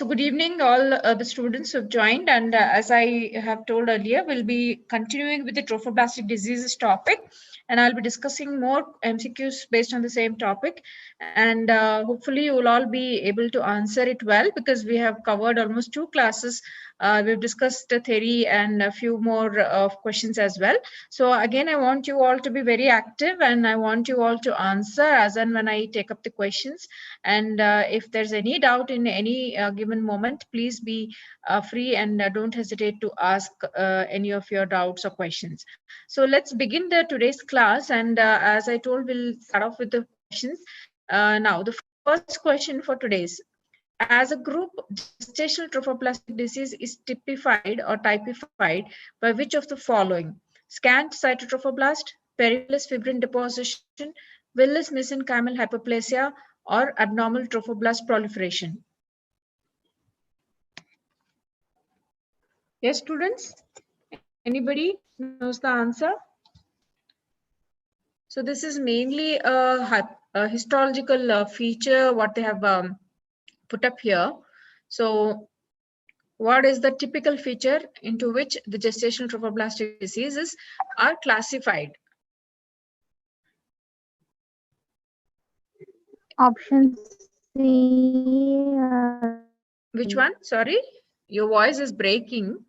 So good evening, all the students who have joined. And as I have told earlier, we'll be continuing with the trophoblastic diseases topic. And I'll be discussing more MCQs based on the same topic. And hopefully you will all be able to answer it well because we have covered almost 2 classes. We've discussed the theory and a few more questions as well. So again, I want you all to be very active and I want you all to answer as and when I take up the questions. And if there's any doubt in any given moment, please be free and don't hesitate to ask any of your doubts or questions. So let's begin today's class. And as I told, we'll start off with the questions. Now, the first question for today's. As a group, gestational trophoblastic disease is typified or typified by which of the following? Scant cytotrophoblast, perivillous fibrin deposition, villus mesenchymal hyperplasia, or abnormal trophoblast proliferation? Yes, students? Anybody knows the answer? So this is mainly a histological feature, what they have put up here. So what is the typical feature into which the gestational trophoblastic diseases are classified? Option C. Which one? Sorry, your voice is breaking.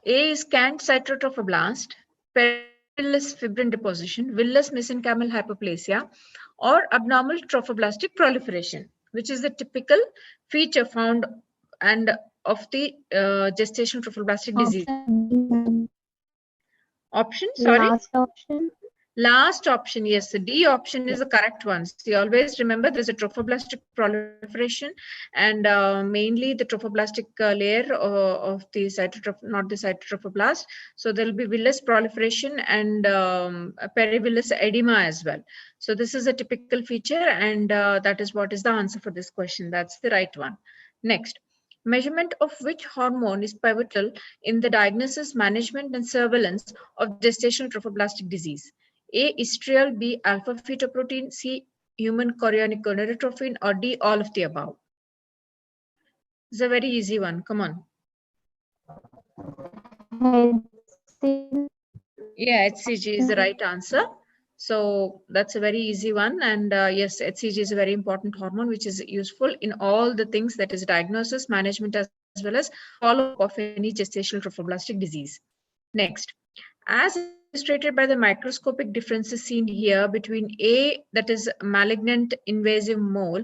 A is scant cytotrophoblast, perivillous fibrin deposition, villus mesenchymal hyperplasia, or abnormal trophoblastic proliferation, which is the typical feature found and of the gestational trophoblastic disease. Option, sorry? Last option. Last option, yes, the D option is the correct one. So you always remember there's a trophoblastic proliferation and mainly the trophoblastic layer of the cytotroph, not the cytotrophoblast. So there'll be villus proliferation and perivillous edema as well. So this is a typical feature and that is what is the answer for this question. That's the right one. Next. Measurement of which hormone is pivotal in the diagnosis, management, and surveillance of gestational trophoblastic disease? A, estriol, B, alpha fetoprotein, C, human chorionic gonadotrophin, or D, all of the above? It's a very easy one. Come on. Yeah, HCG is the right answer. So that's a very easy one. And yes, HCG is a very important hormone, which is useful in all the things that is diagnosis, management, as well as follow-up of any gestational trophoblastic disease. Next, as illustrated by the microscopic differences seen here between A, that is malignant invasive mole,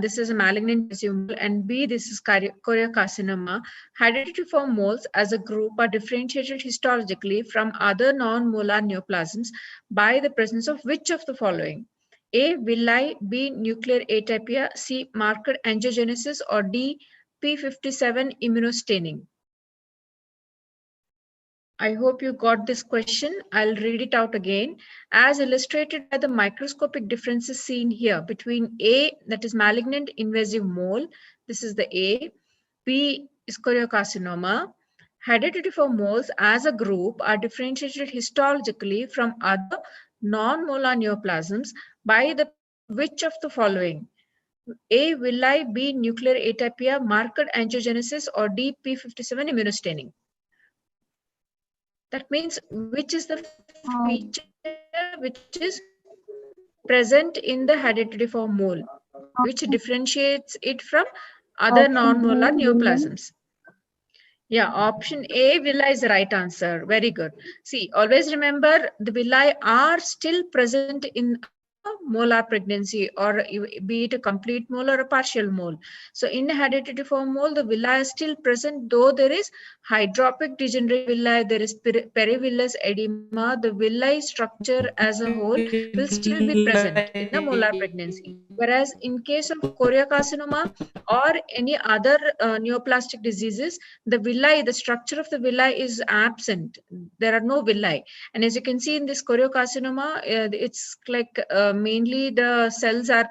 this is a malignant invasive mole, and B, this is Choreocarcinoma. Hereditary-form moles as a group are differentiated histologically from other non-molar neoplasms by the presence of which of the following? A, villi, B, nuclear atypia, C, marked angiogenesis, or D, P57 immunostaining? I hope you got this question. I'll read it out again. As illustrated by the microscopic differences seen here between A, that is malignant invasive mole, this is the A, B is Choreocarcinoma. Hereditary-form moles as a group are differentiated histologically from other non-molar neoplasms by the which of the following? A, villi, B, nuclear atypia, marked angiogenesis, or D, P57 immunostaining? That means which is the feature which is present in the hereditary-form mole, which differentiates it from other non-molar neoplasms? Yeah, option A, villi, is the right answer. Very good. See, always remember the villi are still present in molar pregnancy, or be it a complete mole or a partial mole. So in hereditary-form mole, the villi is still present, though there is hydropic degenerative villi, there is perivillous edema, the villi structure as a whole will still be present in the molar pregnancy. Whereas in case of choriocarcinoma or any other neoplastic diseases, the villi, the structure of the villi is absent. There are no villi. And as you can see in this choriocarcinoma, it's like mainly mainly the cells are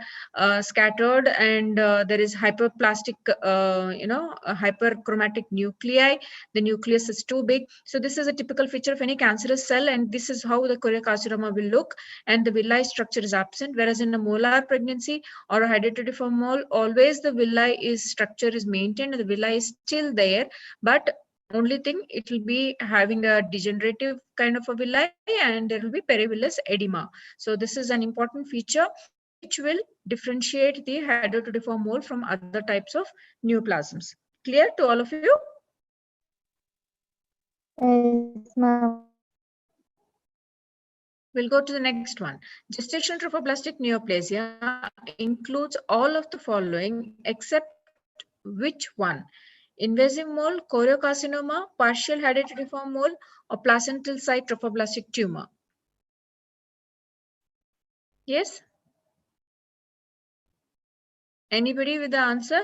scattered, and there is hyperplastic, hyperchromatic nuclei. The nucleus is too big. So this is a typical feature of any cancerous cell, and this is how the choriocarcinoma will look, and the villi structure is absent. Whereas in a molar pregnancy or a hydatidiform mole, always the villi structure is maintained, and the villi is still there, but only thing, it will be having a degenerative kind of a villi, and there will be perivillous edema. So this is an important feature which will differentiate the hydatidiform mole from other types of neoplasms. Clear to all of you? Yes, ma'am. We'll go to the next one. Gestational trophoblastic neoplasia includes all of the following except which one? Invasive mole, choriocarcinoma, partial hydatidiform mole, or placental site trophoblastic tumor. Yes? Anybody with the answer?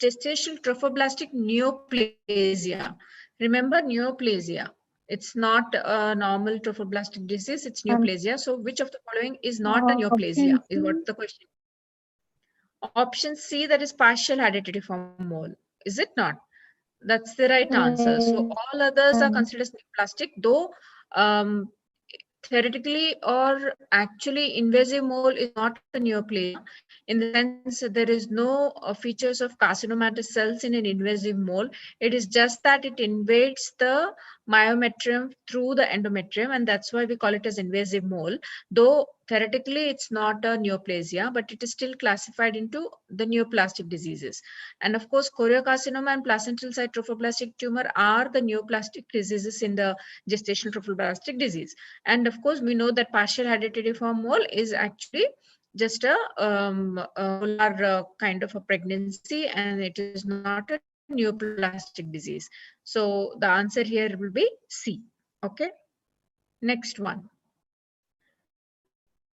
Gestational trophoblastic neoplasia. Remember, neoplasia. It's not a normal trophoblastic disease, it's neoplasia. So which of the following is not a neoplasia is what Option the question. Option C, that is partial hydatidiform mole. Is it not? That's the right answer. So yes, all others are ma'am. considered as neoplastic, though um, theoretically or actually invasive mole is not a neoplasia, in the sense there is no features of carcinomatous cells in an invasive mole. It is just that it invades the myometrium through the endometrium, and that's why we call it as invasive mole. Though theoretically it's not a neoplasia, but it is still classified into the neoplastic diseases. And of course, choriocarcinoma and placental site trophoblastic tumor are the neoplastic diseases in the gestational trophoblastic disease. And of course, we know that partial hydatidiform mole is actually just a molar kind of a pregnancy, and it is not a neoplastic disease. So the answer here will be C. Okay. Next one.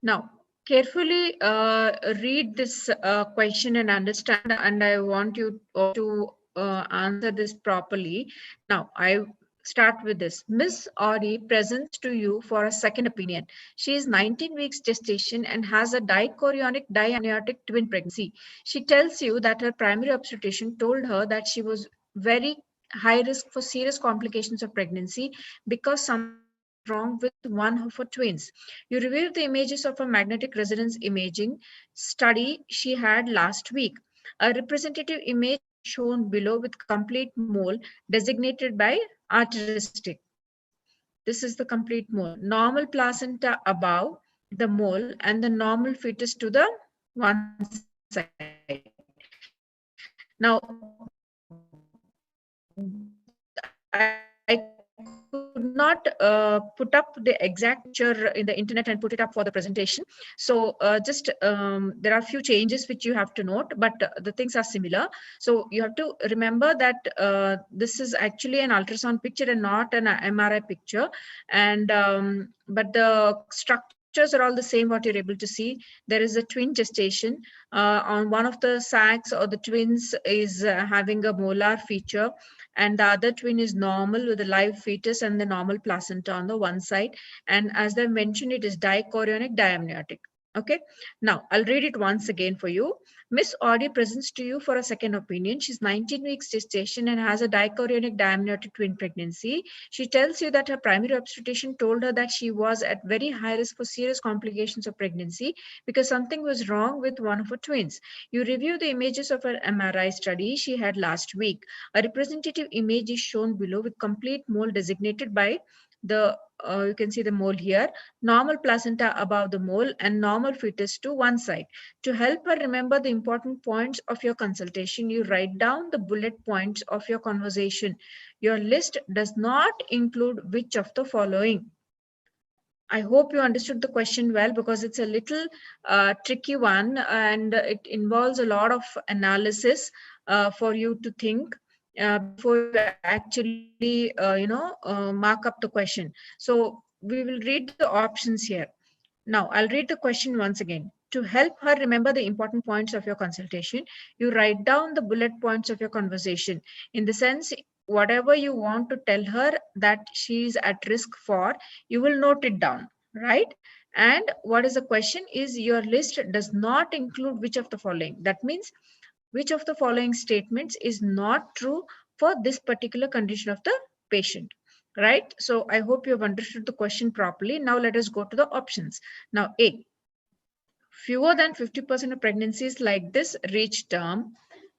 Now, carefully read this question and understand, and I want you all to answer this properly. Now, I start with this. Miss Audie presents to you for a second opinion. She is 19 weeks gestation and has a dichorionic diamniotic twin pregnancy. She tells you that her primary obstetrician told her that she was very high risk for serious complications of pregnancy because something was wrong with one of her twins. You reviewed the images of a magnetic resonance imaging study she had last week. A representative image is shown below with complete mole designated by artistic. This is the complete mole. Normal placenta above the mole and the normal fetus to the one side. Now, I could not put up the exact picture in the internet and put it up for the presentation. So just there are a few changes which you have to note, but the things are similar. So you have to remember that this is actually an ultrasound picture and not an MRI picture. And but the structures are all the same what you're able to see. There is a twin gestation. On one of the sacs or the twins is having a molar feature, and the other twin is normal with a live fetus and the normal placenta on the one side. And as I mentioned, it is dichorionic diamniotic. Okay, now I'll read it once again for you. Miss Audie presents to you for a second opinion. She's 19 weeks gestation and has a dichorionic diamniotic twin pregnancy. She tells you that her primary obstetrician told her that she was at very high risk for serious complications of pregnancy because something was wrong with one of her twins. You review the images of her MRI study she had last week. A representative image is shown below with complete mole designated by the you can see the mole here, normal placenta above the mole and normal fetus to one side. To help her remember the important points of your consultation, you write down the bullet points of your conversation. Your list does not include which of the following. I hope you understood the question well, because it's a little tricky one and it involves a lot of analysis for you to think before you actually, mark up the question. So we will read the options here. Now, I'll read the question once again. To help her remember the important points of your consultation, you write down the bullet points of your conversation. In the sense, whatever you want to tell her that she is at risk for, you will note it down, right? And what is the question is, your list does not include which of the following. That means which of the following statements is not true for this particular condition of the patient, right? So I hope you have understood the question properly. Now let us go to the options. Now A, fewer than 50% of pregnancies like this reach term.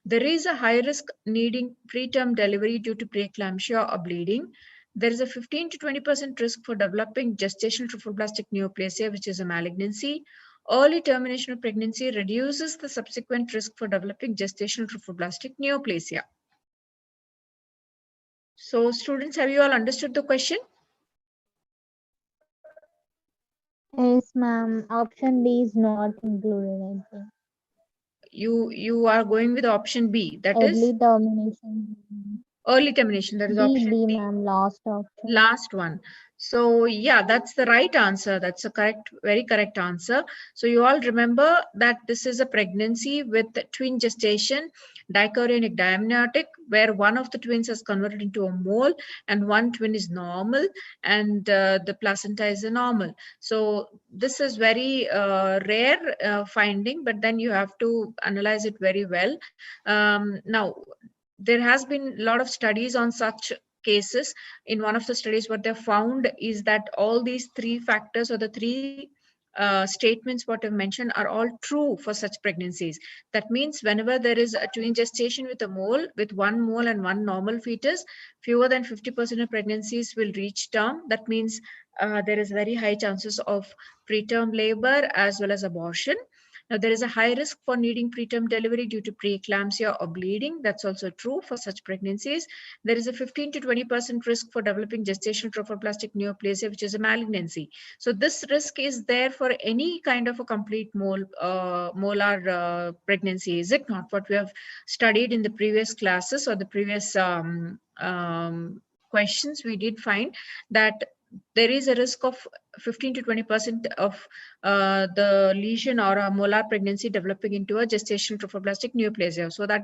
There is a high risk needing preterm delivery due to preeclampsia or bleeding. There is a 15 to 20% risk for developing gestational trophoblastic neoplasia, which is a malignancy. Early termination of pregnancy reduces the subsequent risk for developing gestational trophoblastic neoplasia. So students, have you all understood the question? Yes, ma'am. Option D is not included, I think. You are going with option B, that is Early termination. early termination. That is D, option D, B. ma'am. Last option. Last one. So yeah, that's the right answer. That's a correct, very correct answer. So you all remember that this is a pregnancy with twin gestation, dichorionic diamniotic, where one of the twins has converted into a mole and one twin is normal, and the placenta is a normal. So this is very rare finding, but then you have to analyze it very well. Now, there has been a lot of studies on such cases. In one of the studies, what they found is that all these three factors, or the three statements what I've mentioned, are all true for such pregnancies. That means whenever there is a twin gestation with a mole, with one mole and one normal fetus, fewer than 50% of pregnancies will reach term. That means there is very high chances of preterm labor as well as abortion. Now, there is a high risk for needing preterm delivery due to preeclampsia or bleeding. That's also true for such pregnancies. There is a 15 to 20% risk for developing gestational trophoblastic neoplasia, which is a malignancy. So this risk is there for any kind of a complete molar pregnancy, is it not? What we have studied in the previous classes or the previous questions, we did find that there is a risk of 15 to 20% of the lesion or a molar pregnancy developing into a gestational trophoblastic neoplasia. So that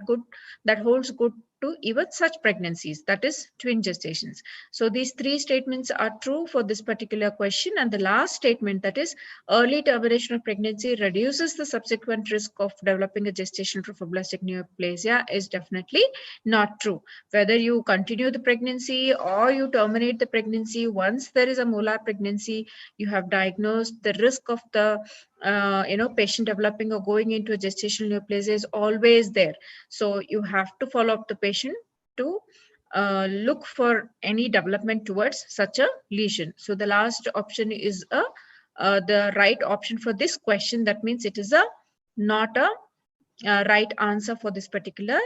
holds good to even such pregnancies, that is twin gestations. So these three statements are true for this particular question. And the last statement, that is early termination of pregnancy reduces the subsequent risk of developing a gestational trophoblastic neoplasia, is definitely not true. Whether you continue the pregnancy or you terminate the pregnancy, once there is a molar pregnancy, you have diagnosed, the risk of the patient developing or going into a gestational neoplasia is always there. So you have to follow up the patient to look for any development towards such a lesion. So the last option is the right option for this question. That means it is not a right answer for this particular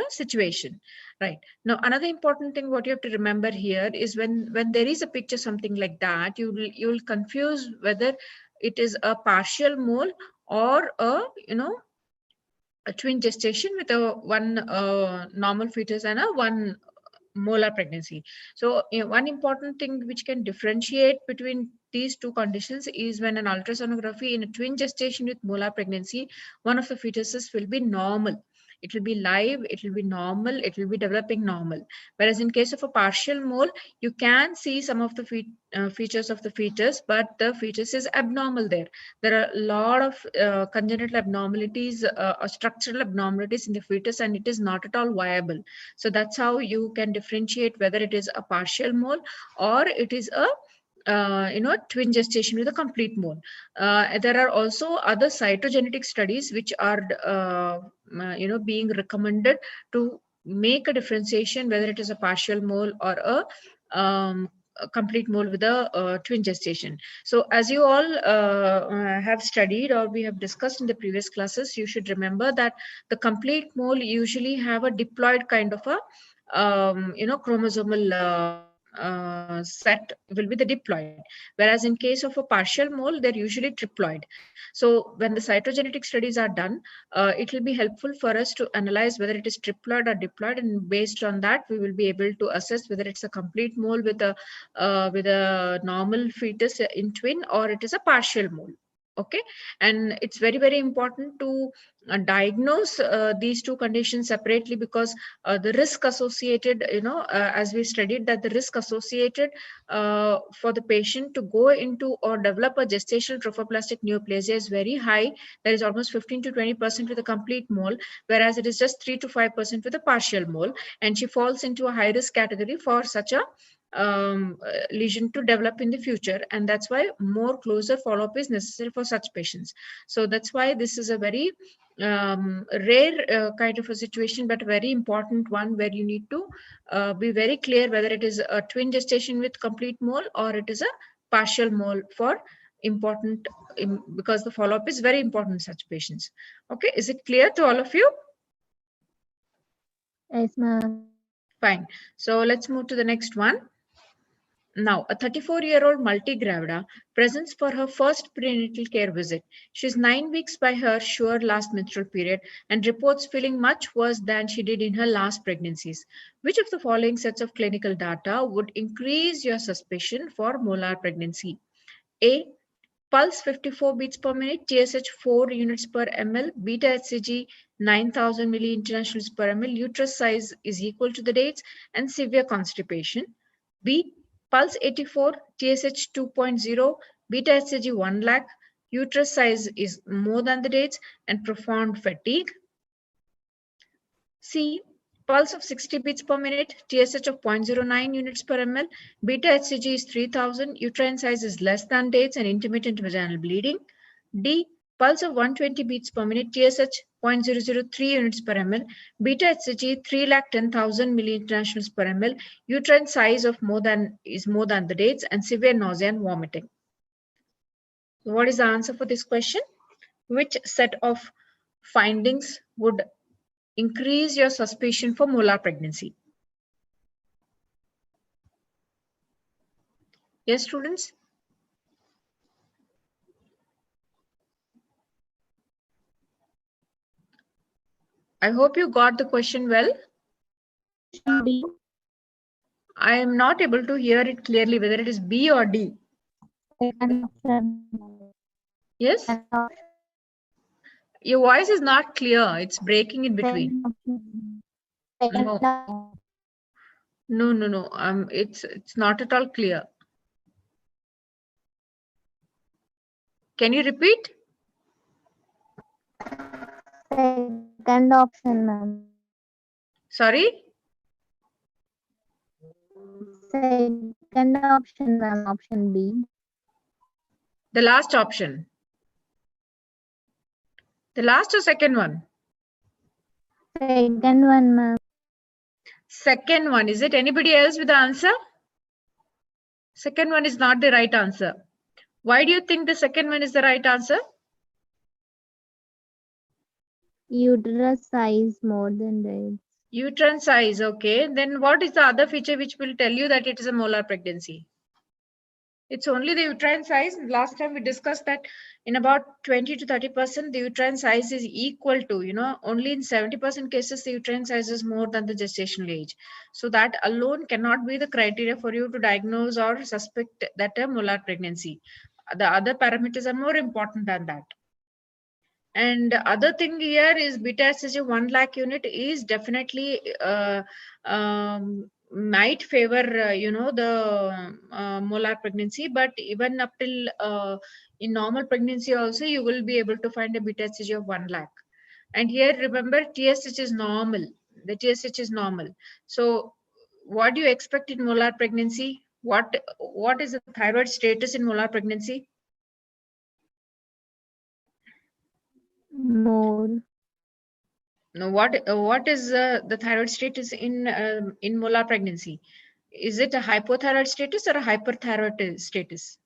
situation. Right. Now, another important thing what you have to remember here is when there is a picture something like that, you will confuse whether it is a partial mole or a twin gestation with a one normal fetus and a one molar pregnancy. So one important thing which can differentiate between these two conditions is when an ultrasonography in a twin gestation with molar pregnancy, one of the fetuses will be normal. It will be live, it will be normal, it will be developing normal. Whereas in case of a partial mole, you can see some of the features of the fetus, but the fetus is abnormal there. There are a lot of congenital abnormalities or structural abnormalities in the fetus, and it is not at all viable. So that's how you can differentiate whether it is a partial mole or it is a twin gestation with a complete mole. There are also other cytogenetic studies which are being recommended to make a differentiation whether it is a partial mole or a complete mole with a twin gestation. So as you all have studied or we have discussed in the previous classes, you should remember that the complete mole usually have a diploid kind of a chromosomal set will be the diploid, whereas in case of a partial mole, they're usually triploid. So when the cytogenetic studies are done, it will be helpful for us to analyze whether it is triploid or diploid, and based on that, we will be able to assess whether it's a complete mole with a normal fetus in twin or it is a partial mole. Okay, and it's very, very important to diagnose these two conditions separately, because the risk associated, as we studied, that the risk associated for the patient to go into or develop a gestational trophoblastic neoplasia is very high. There is almost 15 to 20% with a complete mole, whereas it is just 3 to 5% with a partial mole, and she falls into a high risk category for such a lesion to develop in the future, and that's why more closer follow-up is necessary for such patients. So that's why this is a very rare kind of a situation, but very important one, where you need to be very clear whether it is a twin gestation with complete mole or it is a partial mole for important, because the follow-up is very important in such patients. Okay, is it clear to all of you? Yes, ma'am. Fine. So let's move to the next one. Now, a 34-year-old multigravida presents for her first prenatal care visit. She is 9 weeks by her sure last menstrual period and reports feeling much worse than she did in her last pregnancies. Which of the following sets of clinical data would increase your suspicion for molar pregnancy? A. Pulse 54 beats per minute, TSH 4 units per ml, beta HCG 9000 milli-internationals per ml, uterus size is equal to the dates, and severe constipation. B. Pulse 84, TSH 2.0, beta HCG 1 lakh, uterus size is more than the dates, and profound fatigue. C. Pulse of 60 beats per minute, TSH of 0.09 units per ml, beta HCG is 3000, uterine size is less than dates, and intermittent vaginal bleeding. D. Pulse of 120 beats per minute, TSH 0.003 units per ml, beta HCG 3,10,000 milli-internationals per ml, uterine size of more than the dates, and severe nausea and vomiting. What is the answer for this question? Which set of findings would increase your suspicion for molar pregnancy? Yes, students? I hope you got the question well. I am not able to hear it clearly, whether it is B or D. Yes? Your voice is not clear. It's breaking in between. No. It's not at all clear. Can you repeat? Second option, ma'am. Sorry? Second option, ma'am. Option B. The last option. The last or second one? Second one, ma'am. Second one. Is it anybody else with the answer? Second one is not the right answer. Why do you think the second one is the right answer? Uterus size more than dates. Uterine size, okay. Then what is the other feature which will tell you that it is a molar pregnancy? It's only the uterine size. Last time we discussed that in about 20 to 30%, the uterine size is equal to, only in 70% cases, the uterine size is more than the gestational age. So that alone cannot be the criteria for you to diagnose or suspect that a molar pregnancy. The other parameters are more important than that. And other thing here is beta HCG 1 lakh unit is definitely might favor the molar pregnancy, but even up till in normal pregnancy also you will be able to find a beta HCG of 1 lakh. And here remember, TSH is normal. The TSH is normal. So what do you expect in molar pregnancy? What is the thyroid status in molar pregnancy? More. Now, what is the thyroid status in molar pregnancy? Is it a hypothyroid status or a hyperthyroid status?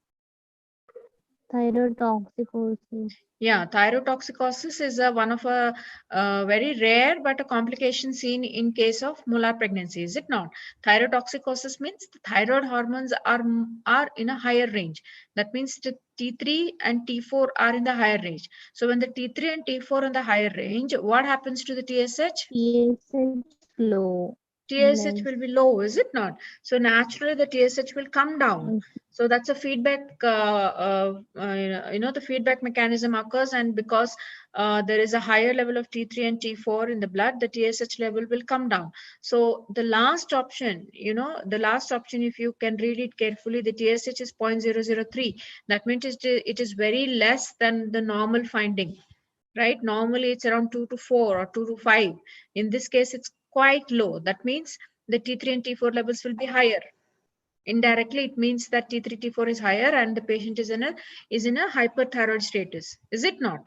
Thyrotoxicosis. Yeah, thyrotoxicosis is one of a very rare but a complication seen in case of molar pregnancy, is it not? Thyrotoxicosis means the thyroid hormones are in a higher range. That means the T3 and T4 are in the higher range. So when the T3 and T4 in the higher range, what happens to the TSH? TSH low. TSH will be low, is it not? So naturally the TSH will come down. So that's a feedback, the feedback mechanism occurs, and because there is a higher level of T3 and T4 in the blood, the TSH level will come down. So the last option, if you can read it carefully, the TSH is 0.003. That means it is very less than the normal finding, right? Normally it's around 2 to 4 or 2 to 5. In this case, it's quite low. That means the T3 and T4 levels will be higher. Indirectly, it means that T3, T4 is higher and the patient is in a hyperthyroid status. Is it not?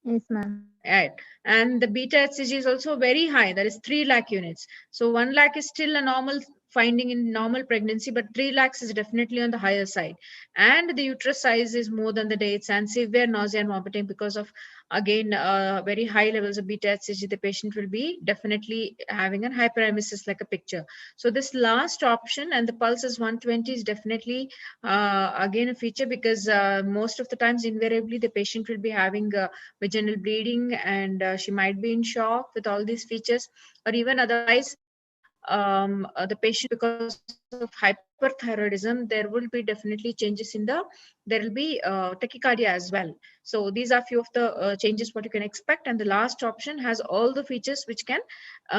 Yes, ma'am. Right. And the beta HCG is also very high. That is 3 lakh units. So 1 lakh is still a normal finding in normal pregnancy, but 3 lakhs is definitely on the higher side. And the uterus size is more than the dates, and severe nausea and vomiting because of, again, very high levels of beta HCG. The patient will be definitely having a hyperemesis like a picture. So this last option, and the pulse is 120, is definitely again a feature, because most of the times invariably the patient will be having vaginal bleeding, and she might be in shock with all these features, or even otherwise the patient, because of hyperthyroidism, there will be definitely changes in there will be tachycardia as well. So these are few of the changes what you can expect, and the last option has all the features which can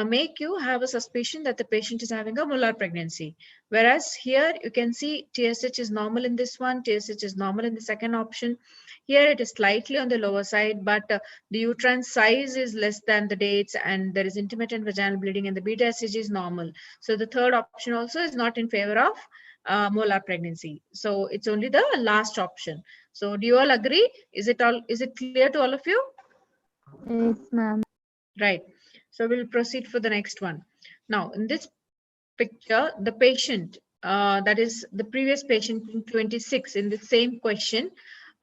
make you have a suspicion that the patient is having a molar pregnancy. Whereas here you can see TSH is normal in this one, TSH is normal in the second option. Here it is slightly on the lower side, but the uterine size is less than the dates, and there is intermittent vaginal bleeding, and the beta HCG is normal. So the third option also is not in favor of molar pregnancy. So it's only the last option. So do you all agree? Is it clear to all of you? Yes, ma'am. Right. So we'll proceed for the next one. Now, in this picture, the patient, that is the previous patient in 26, in the same question.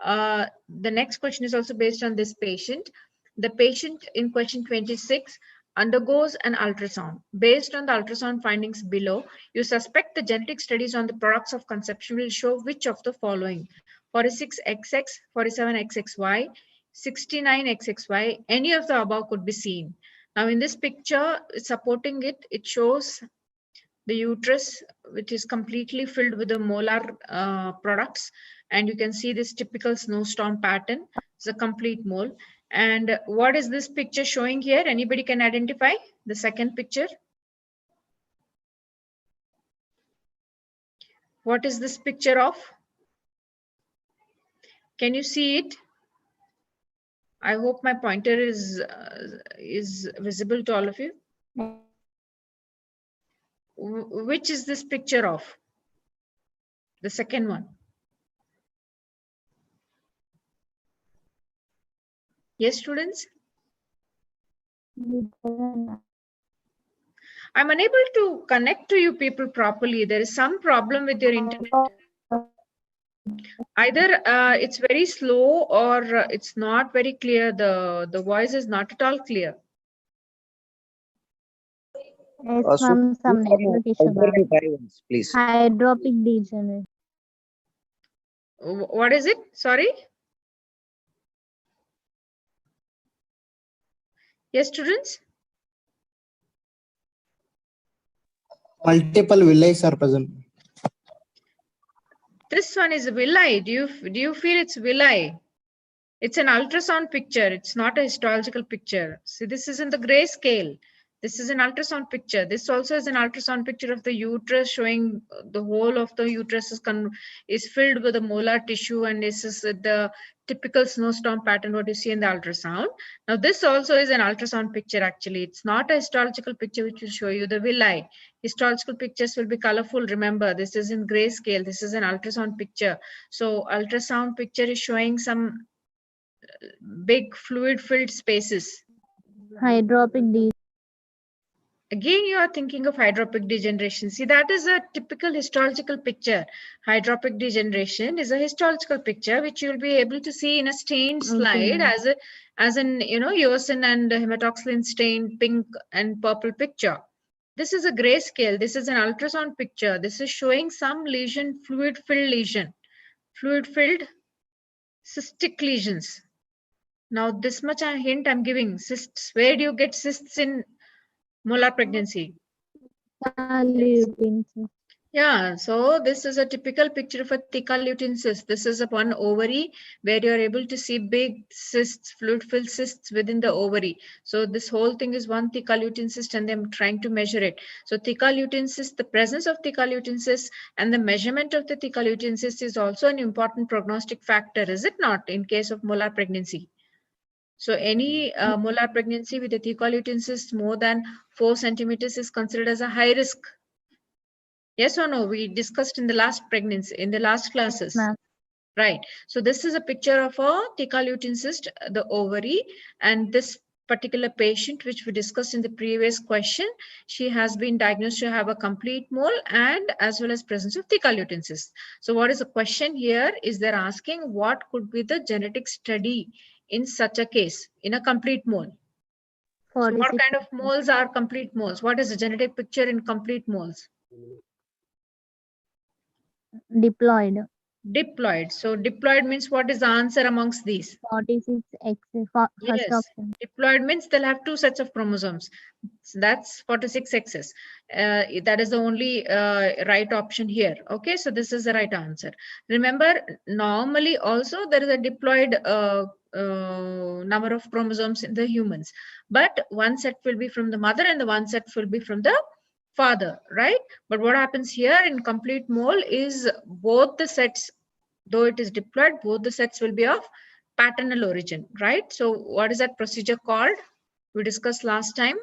The next question is also based on this patient. The patient in question 26 undergoes an ultrasound. Based on the ultrasound findings below, you suspect the genetic studies on the products of conception will show which of the following: 46XX, 47XXY, 69XXY, any of the above could be seen. Now in this picture, supporting it, it shows the uterus, which is completely filled with the molar products. And you can see this typical snowstorm pattern. It's a complete mole. And what is this picture showing here? Anybody can identify the second picture? What is this picture of? Can you see it? I hope my pointer is visible to all of you. Which is this picture of? The second one. Yes, students? I'm unable to connect to you people properly. There is some problem with your internet. Either it's very slow, or it's not very clear. The voice is not at all clear. Yes, ma'am. Some network issue, ma'am. Please. Hydropic degeneration. What is it? Sorry? Yes, students? Multiple villi are present. This one is a villi. Do you feel it's villi? It's an ultrasound picture. It's not a histological picture. See, this is in the gray scale. This is an ultrasound picture. This also is an ultrasound picture of the uterus, showing the whole of the uterus is filled with the molar tissue, and this is the typical snowstorm pattern what you see in the ultrasound. Now, this also is an ultrasound picture. Actually, it's not a histological picture which will show you the villi. Histological pictures will be colorful. Remember, this is in gray scale. This is an ultrasound picture. So, ultrasound picture is showing some big fluid-filled spaces. Hydropic degeneration. Again, you are thinking of hydropic degeneration. See, that is a typical histological picture. Hydropic degeneration is a histological picture which you will be able to see in a stained slide, as in eosin and hematoxylin stained pink and purple picture. This is a grayscale. This is an ultrasound picture. This is showing some lesion, fluid-filled lesion, fluid-filled cystic lesions. Now, this much a hint I'm giving. Cysts. Where do you get cysts in molar pregnancy? Lutein. Yeah, so this is a typical picture of a theca lutein cyst. This is a one ovary where you're able to see big cysts, fluid-filled cysts within the ovary. So this whole thing is one theca lutein cyst, and I'm trying to measure it. So theca lutein cyst, the presence of theca lutein cyst and the measurement of the theca lutein cyst is also an important prognostic factor, is it not, in case of molar pregnancy? So any molar pregnancy with a theca lutein cyst more than 4 centimeters is considered as a high risk. Yes or no? We discussed in the last pregnancy, in the last classes. Ma'am. Right. So this is a picture of a theca lutein cyst, the ovary, and this particular patient, which we discussed in the previous question, she has been diagnosed to have a complete mole and as well as presence of theca lutein cyst. So what is the question here is they're asking what could be the genetic study in such a case, in a complete mole. So what 46 kind of moles are complete moles? What is the genetic picture in complete moles? diploid. Diploid. So diploid means what is the answer amongst these? 46X. First Yes. option. Diploid means they'll have two sets of chromosomes. So that's 46 X's. That is the only right option here. Okay, so this is the right answer. Remember, normally also there is a diploid number of chromosomes in the humans, but one set will be from the mother and the one set will be from the father, right? But what happens here in complete mole is both the sets, though it is diploid, both the sets will be of paternal origin, right? So what is that procedure called? We discussed last time.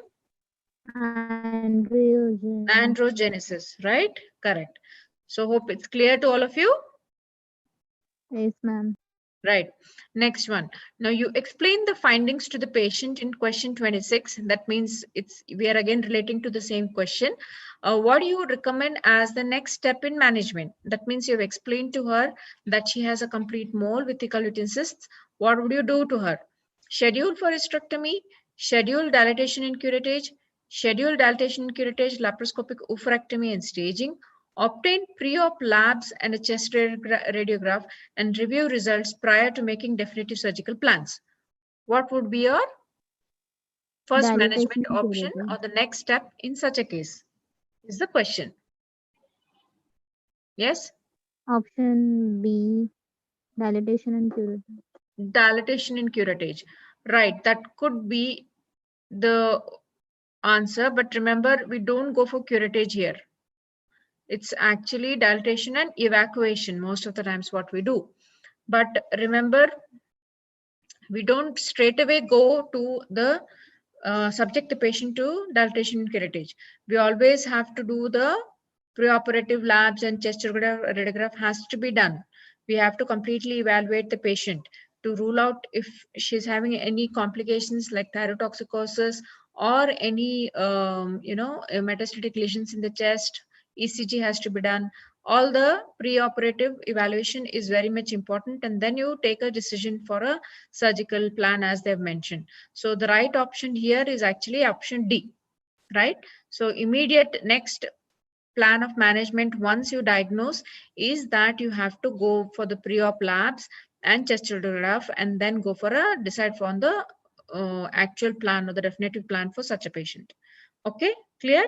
Androgen. Androgenesis, right? Correct. So hope it's clear to all of you. Yes, ma'am. Right. Next one. Now you explain the findings to the patient in question 26. That means we are again relating to the same question. What do you recommend as the next step in management? That means you've explained to her that she has a complete mole with theca lutein cysts. What would you do to her? Schedule for hysterectomy, schedule dilatation and curettage, schedule dilatation and curettage, laparoscopic oophorectomy and staging, obtain pre-op labs and a chest radiograph, and review results prior to making definitive surgical plans. What would be your first Dilatation management option curative. or the next step in such a case? Is the question. Yes? Option B. Dilatation and curative. Dilatation and curettage. Right, that could be the answer, but remember, we don't go for curettage here. It's actually dilatation and evacuation most of the times what we do. But remember, we don't straight away go to the subject the patient to dilatation and curettage. We always have to do the preoperative labs and chest radiograph has to be done. We have to completely evaluate the patient to rule out if she's having any complications like thyrotoxicosis or any metastatic lesions in the chest. ECG has to be done. All the preoperative evaluation is very much important, and then you take a decision for a surgical plan as they've mentioned. So the right option here is actually option D, right? So immediate next plan of management once you diagnose is that you have to go for the pre-op labs and chest radiograph and then go for a decide on the actual plan or the definitive plan for such a patient. Okay, clear?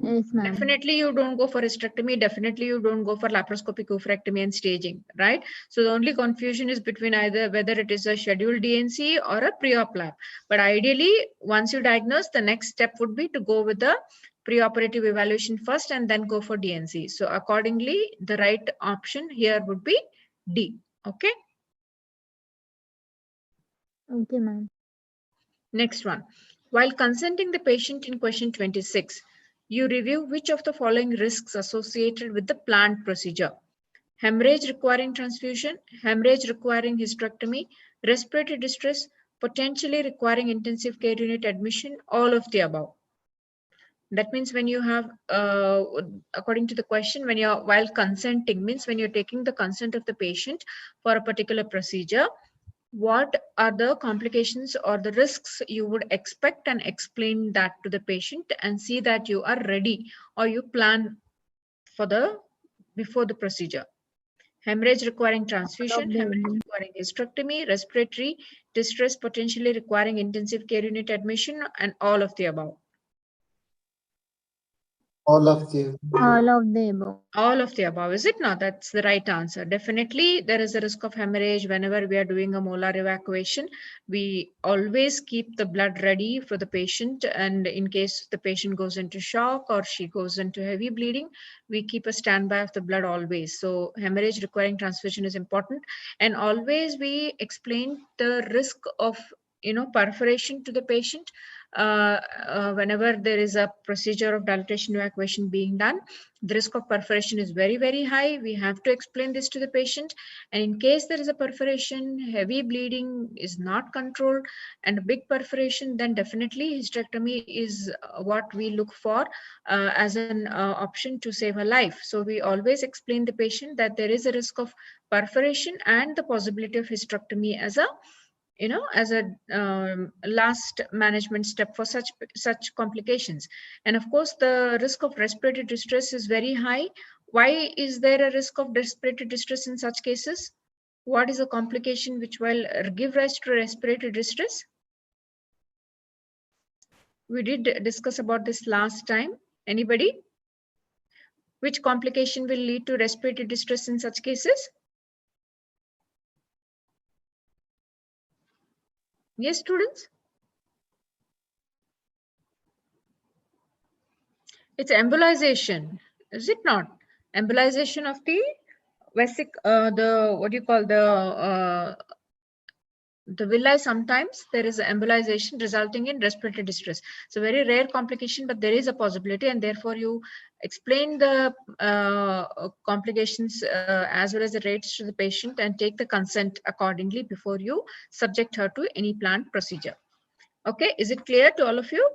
Yes, ma'am. Definitely you don't go for hysterectomy. Definitely you don't go for laparoscopic oophorectomy and staging, right? So the only confusion is between either whether it is a scheduled DNC or a pre-op lab. But ideally, once you diagnose, the next step would be to go with the preoperative evaluation first and then go for DNC. So accordingly, the right option here would be D. Okay. Okay, ma'am. Next one. While consenting the patient in question 26, you review which of the following risks associated with the planned procedure. Hemorrhage requiring transfusion, hemorrhage requiring hysterectomy, respiratory distress, potentially requiring intensive care unit admission, all of the above. That means when you have, according to the question, when you're while consenting means when you're taking the consent of the patient for a particular procedure, what are the complications or the risks you would expect and explain that to the patient and see that you are ready or you plan for the before the procedure. Hemorrhage requiring transfusion, hemorrhage requiring hysterectomy, respiratory distress potentially requiring intensive care unit admission, and all of the above. All of the All of the above. All of the above, is it not? That's the right answer. Definitely, there is a risk of hemorrhage whenever we are doing a molar evacuation. We always keep the blood ready for the patient, and in case the patient goes into shock or she goes into heavy bleeding, we keep a standby of the blood always. So hemorrhage requiring transfusion is important, and always we explain the risk of perforation to the patient whenever there is a procedure of dilatation evacuation being done. The risk of perforation is very, very high. We have to explain this to the patient. And in case there is a perforation, heavy bleeding is not controlled, and a big perforation, then definitely hysterectomy is what we look for as an option to save a life. So we always explain the patient that there is a risk of perforation and the possibility of hysterectomy as a as a last management step for such complications. And of course, the risk of respiratory distress is very high. Why is there a risk of respiratory distress in such cases? What is a complication which will give rise to respiratory distress? We did discuss about this last time. Anybody? Which complication will lead to respiratory distress in such cases? Yes, students? It's embolization, is it not? Embolization of the the what do you call the villi. Sometimes there is embolization resulting in respiratory distress. It's a very rare complication, but there is a possibility, and therefore you explain the complications as well as the rates to the patient and take the consent accordingly before you subject her to any planned procedure. Okay, is it clear to all of you?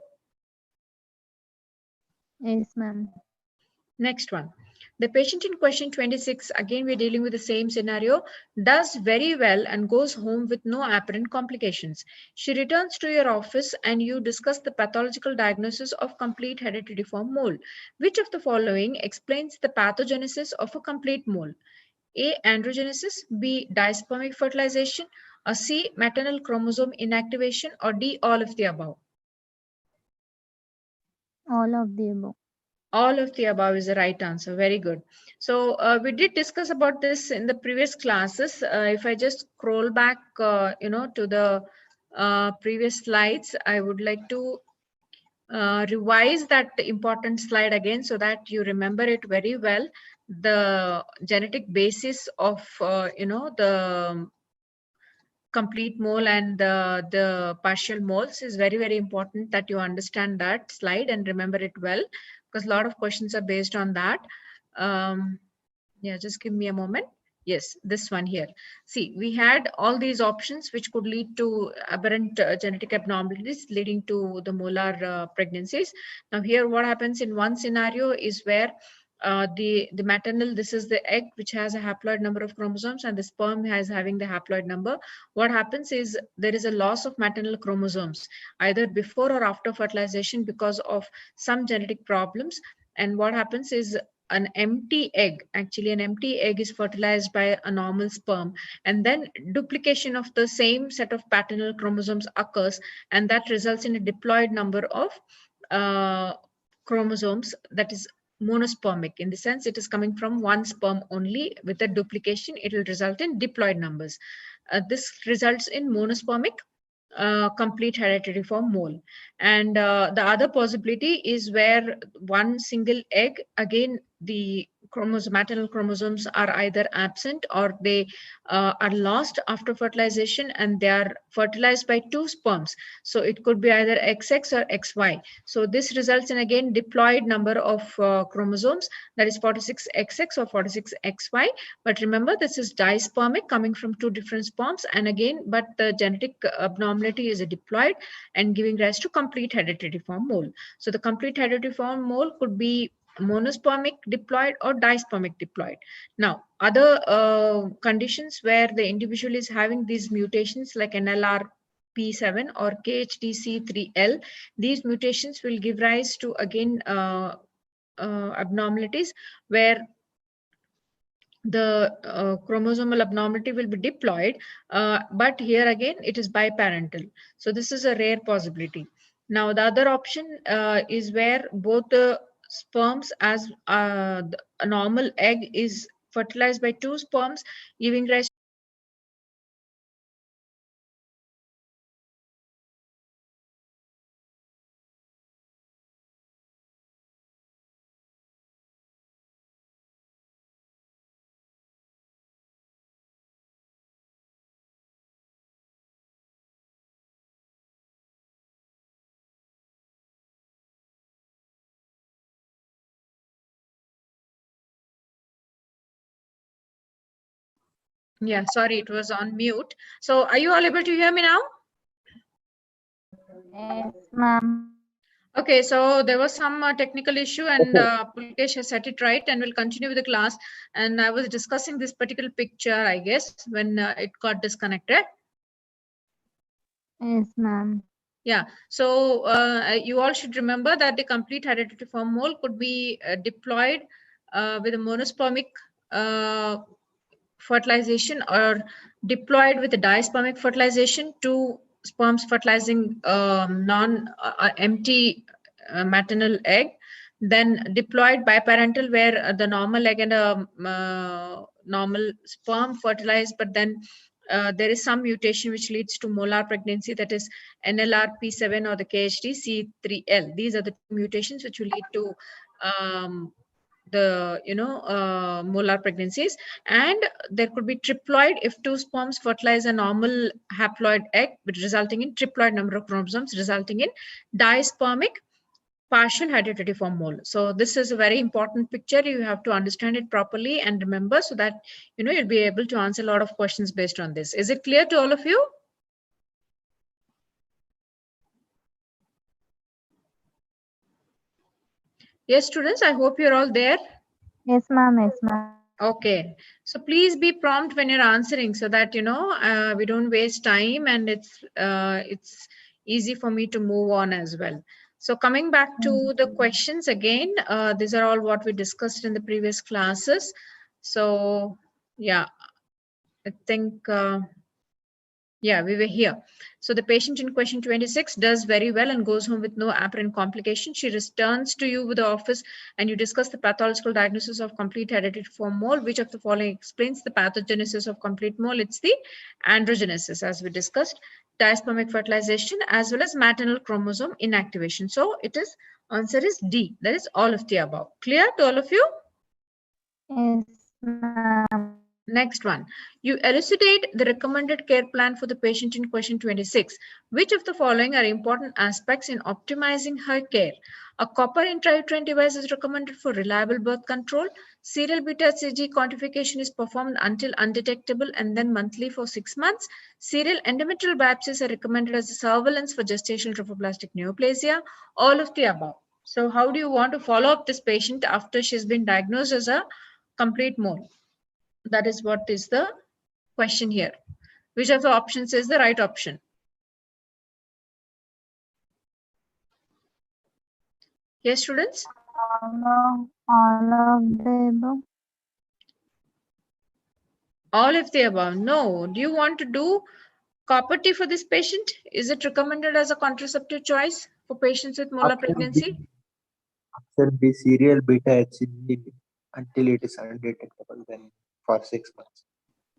Yes, ma'am. Next one. The patient in question 26, again we're dealing with the same scenario, does very well and goes home with no apparent complications. She returns to your office and you discuss the pathological diagnosis of complete herediform mole. Which of the following explains the pathogenesis of a complete mole? A. Androgenesis, B. Dispermic fertilization, or C. Maternal chromosome inactivation, or D. All of the above. All of the above. All of the above is the right answer. Very good. So we did discuss about this in the previous classes. If I just scroll back, to the previous slides, I would like to revise that important slide again so that you remember it very well. The genetic basis of, the complete mole and the partial moles is very, very important that you understand that slide and remember it well, because a lot of questions are based on that. Yeah, just give me a moment. Yes, this one here. See, we had all these options which could lead to aberrant genetic abnormalities leading to the molar pregnancies. Now here what happens in one scenario is where the maternal, this is the egg which has a haploid number of chromosomes and the sperm has having the haploid number. What happens is there is a loss of maternal chromosomes either before or after fertilization because of some genetic problems. And what happens is an empty egg, actually an empty egg is fertilized by a normal sperm, and then duplication of the same set of paternal chromosomes occurs, and that results in a diploid number of chromosomes, that is monospermic. In the sense it is coming from one sperm only. With a duplication it will result in diploid numbers. This results in monospermic complete herediform mole. And the other possibility is where one single egg, again the maternal chromosomes are either absent or they are lost after fertilization and they are fertilized by two sperms. So it could be either XX or XY. So this results in again diploid number of chromosomes, that is 46XX or 46XY. But remember, this is dispermic, coming from two different sperms, and again, but the genetic abnormality is a diploid and giving rise to complete herediform mole. So the complete herediform mole could be monospermic diploid or dispermic diploid. Now, other conditions where the individual is having these mutations like NLRP7 or KHDC3L, these mutations will give rise to again abnormalities where the chromosomal abnormality will be diploid, but here again it is biparental. So this is a rare possibility. Now the other option is where both the sperms as a normal egg is fertilized by 2 sperms, giving rise. Yeah, sorry, it was on mute. So are you all able to hear me now? Yes, ma'am. Okay, so there was some technical issue, and Pulkesh has set it right, and we'll continue with the class. And I was discussing this particular picture, I guess, when it got disconnected. Yes, ma'am. Yeah, so you all should remember that the complete hydatidiform mole could be deployed with a monospermic fertilization, or diploid with a dispermic fertilization, 2 sperms fertilizing empty maternal egg, then diploid biparental, where the normal egg and a normal sperm fertilized, but then there is some mutation which leads to molar pregnancy, that is NLRP7 or the KHD-C3L. These are the 2 mutations which will lead to the molar pregnancies. And there could be triploid if 2 sperms fertilize a normal haploid egg, resulting in triploid number of chromosomes, resulting in dispermic partial hydatidiform mole. So this is a very important picture. You have to understand it properly and remember, so that you'll be able to answer a lot of questions based on this. Is it clear to all of you? Yes, students, I hope you're all there. Yes, ma'am. Yes, ma'am. Okay, so please be prompt when you're answering, so that we don't waste time, and it's easy for me to move on as well. So coming back to the questions again, these are all what we discussed in the previous classes. So yeah, I think yeah, we were here. So the patient in question 26 does very well and goes home with no apparent complication. She returns to you with the office, and you discuss the pathological diagnosis of complete hydatidiform mole. Which of the following explains the pathogenesis of complete mole? It's the androgenesis, as we discussed, dispermic fertilization, as well as maternal chromosome inactivation. So it is, answer is D. That is all of the above. Clear to all of you? Yes, ma'am. Next one, you elucidate the recommended care plan for the patient in question 26. Which of the following are important aspects in optimizing her care? A copper intrauterine device is recommended for reliable birth control. Serial beta-HCG quantification is performed until undetectable and then monthly for 6 months. Serial endometrial biopsies are recommended as a surveillance for gestational trophoblastic neoplasia. All of the above. So how do you want to follow up this patient after she's been diagnosed as a complete mole? That is what is the question here. Which of the options is the right option? Yes, students? All of the above. All of the above. No. Do you want to do copper T for this patient? Is it recommended as a contraceptive choice for patients with molar pregnancy? Option B, serial beta HCG until it is undetectable, then for 6 months.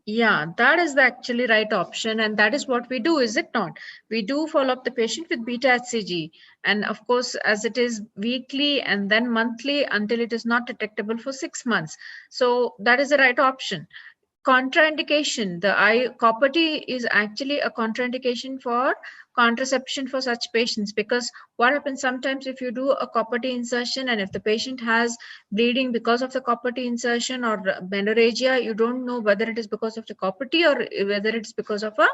Yeah, that is the actually right option, and that is what we do, is it not? We do follow up the patient with beta HCG, and of course, as it is weekly and then monthly until it is not detectable for 6 months. So that is the right option. Contraindication, the copper T is actually a contraindication for contraception for such patients, because what happens sometimes if you do a copper T insertion and if the patient has bleeding because of the copper T insertion or menorrhagia, you don't know whether it is because of the copper T or whether it's because of a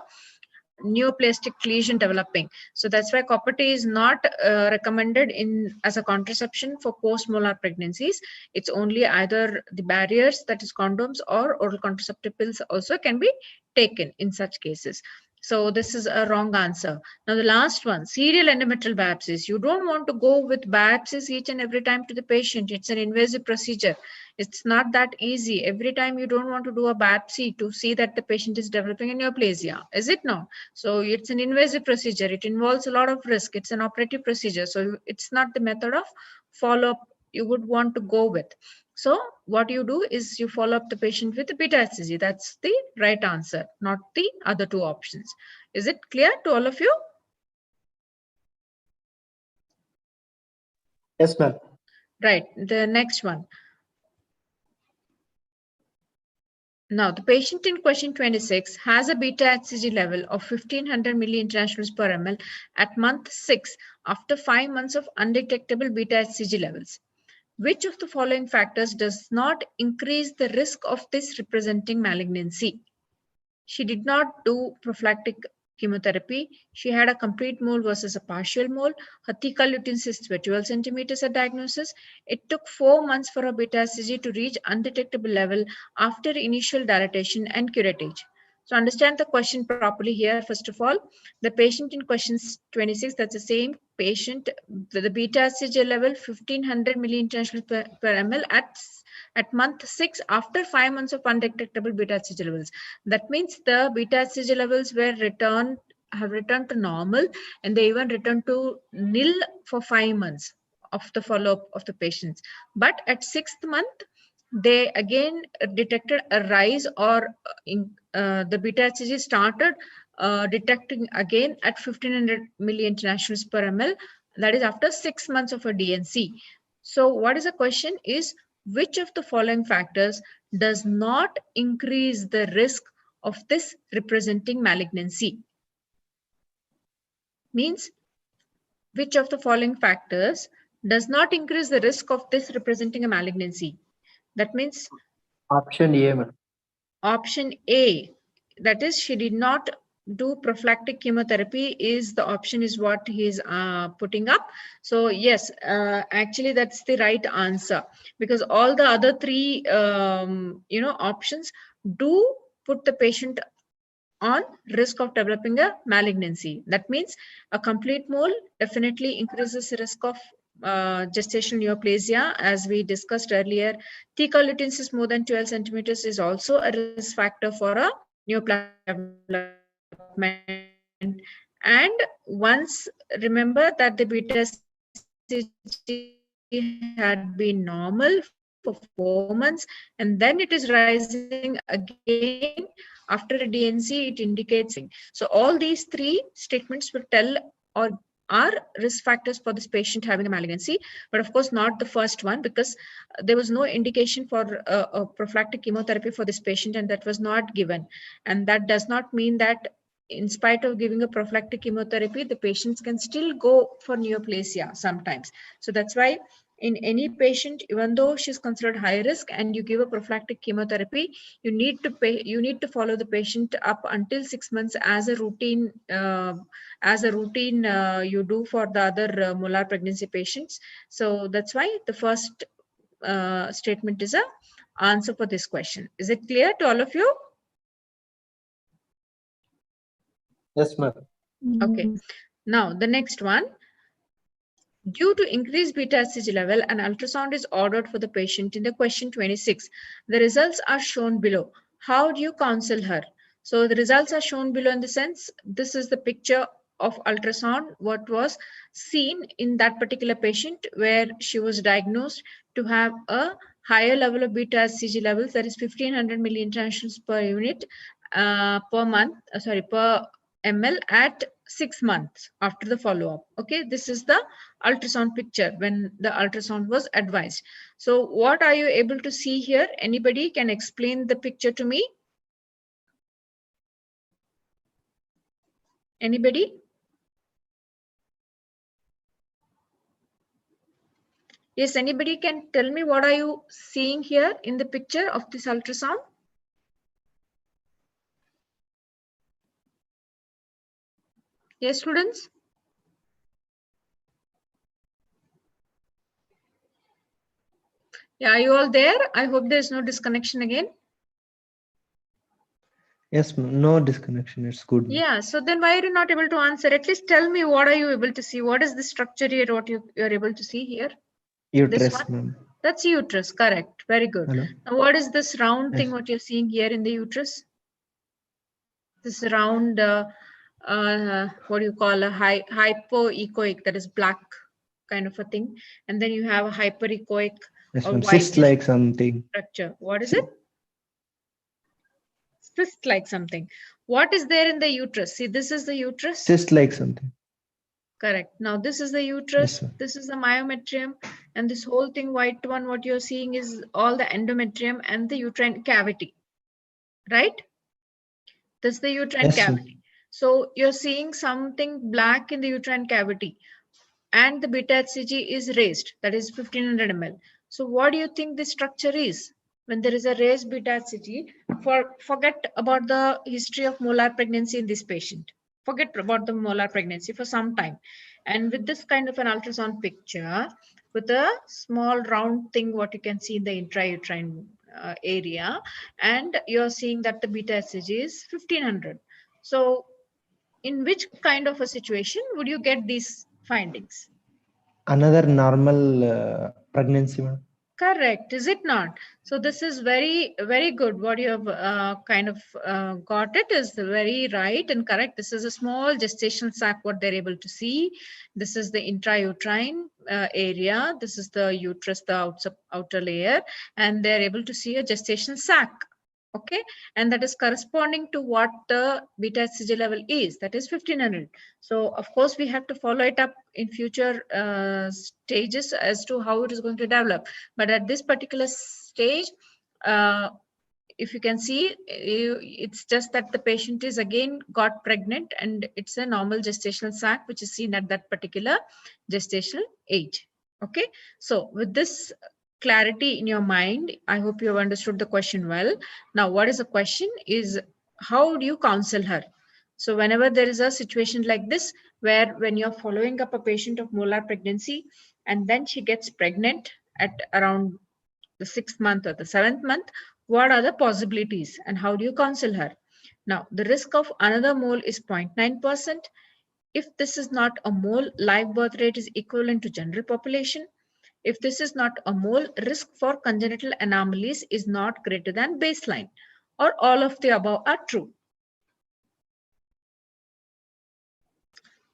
neoplastic lesion developing. So that's why copper T is not recommended in as a contraception for post-molar pregnancies. It's only either the barriers, that is condoms, or oral contraceptive pills also can be taken in such cases. So this is a wrong answer. Now the last one, serial endometrial biopsies. You don't want to go with biopsies each and every time to the patient. It's an invasive procedure. It's not that easy. Every time you don't want to do a biopsy to see that the patient is developing a neoplasia, is it not? So it's an invasive procedure. It involves a lot of risk. It's an operative procedure. So it's not the method of follow-up you would want to go with. So what you do is you follow up the patient with beta HCG. That's the right answer, not the other two options. Is it clear to all of you? Yes, ma'am. Right. The next one. Now, the patient in question 26 has a beta HCG level of 1500 milli-internationals per ml at month 6 after 5 months of undetectable beta HCG levels. Which of the following factors does not increase the risk of this representing malignancy? She did not do prophylactic chemotherapy. She had a complete mole versus a partial mole. Her thecal lutein cysts were 12 centimeters at diagnosis. It took 4 months for her beta HCG to reach undetectable level after initial dilatation and curettage. So understand the question properly here. First of all, the patient in question 26, that's the same patient with the beta HCG level 1500 milli-international per ml at month 6 after 5 months of undetectable beta HCG levels. That means the beta HCG levels have returned to normal, and they even returned to nil for 5 months of the follow-up of the patients. But at 6th month, they again detected a rise, or the beta HCG started detecting again at 1500 milli-internationals per ml. That is after 6 months of a DNC. So what is the question is, which of the following factors does not increase the risk of this representing malignancy? Means, which of the following factors does not increase the risk of this representing a malignancy? That means Option A, ma'am. option A, that is, she did not do prophylactic chemotherapy, is the option is what he is putting up. So yes, actually that's the right answer, because all the other three options do put the patient on risk of developing a malignancy. That means a complete mole definitely increases the risk of gestational neoplasia, as we discussed earlier. Thecal lutein cysts more than 12 centimeters is also a risk factor for a neoplastic development. And once remember that the beta had been normal for 4 months, and then it is rising again after a DNC, it indicates. So all these three statements will tell or are risk factors for this patient having a malignancy, but of course not the first one, because there was no indication for a prophylactic chemotherapy for this patient, and that was not given. And that does not mean that in spite of giving a prophylactic chemotherapy, the patients can still go for neoplasia sometimes. So that's why in any patient, even though she's considered high risk and you give a prophylactic chemotherapy, you need to follow the patient up until 6 months as a routine you do for the other molar pregnancy patients. So that's why the first statement is a answer for this question. Is it clear to all of you? Yes, ma'am. Okay. Now the next one. Due to increased beta HCG level, an ultrasound is ordered for the patient in the question 26. The results are shown below. How do you counsel her? So the results are shown below in the sense, this is the picture of ultrasound, what was seen in that particular patient where she was diagnosed to have a higher level of beta HCG levels, that is 1500 milli-internationals per unit per ml at 6 months after the follow-up. Okay, this is the ultrasound picture when the ultrasound was advised. So what are you able to see here? Anybody can explain the picture to me? Anybody? Yes, anybody can tell me what are you seeing here in the picture of this ultrasound? Yes, students? Yeah, are you all there? I hope there's no disconnection again. Yes, ma'am. No disconnection. It's good. Yeah, so then why are you not able to answer? At least tell me, what are you able to see? What is the structure here, what you're able to see here? Uterus, ma'am. That's uterus, correct. Very good. Hello. Now, what is this round thing, Yes. what you're seeing here in the uterus? This round, what do you call a hypoechoic, that is black. kind of a thing, and then you have a hyperechoic Yes, or ma'am. whitish Cyst like something. structure. What is it? Cyst like something. What is there in the uterus? See, this is the uterus. Cyst like something. Correct. Now this is the uterus, Yes, ma'am. this is the myometrium, and this whole thing white one, what you're seeing is all the endometrium and the uterine cavity, right? This is the uterine Yes, ma'am. cavity. So you're seeing something black in the uterine cavity, and the beta HCG is raised, that is 1500 ml. So what do you think the structure is? When there is a raised beta HCG, forget about the history of molar pregnancy in this patient. Forget about the molar pregnancy for some time. And with this kind of an ultrasound picture, with a small round thing, what you can see in the intrauterine area, and you're seeing that the beta HCG is 1500. So in which kind of a situation would you get these findings? Another normal pregnancy, ma'am. Correct, is it not? So this is very, very good. What you have kind of got it is very right and correct. This is a small gestational sac, what they're able to see. This is the intrauterine area. This is the uterus, the outer layer, and they're able to see a gestational sac. Okay, and that is corresponding to what the beta HCG level is, that is 1500. So of course we have to follow it up in future stages as to how it is going to develop, but at this particular stage, if you can see, it's just that the patient is again got pregnant, and it's a normal gestational sac which is seen at that particular gestational age. Okay, so with this clarity in your mind, I hope you have understood the question well. Now, what is the question is, how do you counsel her? So whenever there is a situation like this, where when you're following up a patient of molar pregnancy, and then she gets pregnant at around the 6th month or the 7th month, what are the possibilities and how do you counsel her? Now, the risk of another mole is 0.9%. If this is not a mole, live birth rate is equivalent to general population. If this is not a mole, risk for congenital anomalies is not greater than baseline, or all of the above are true.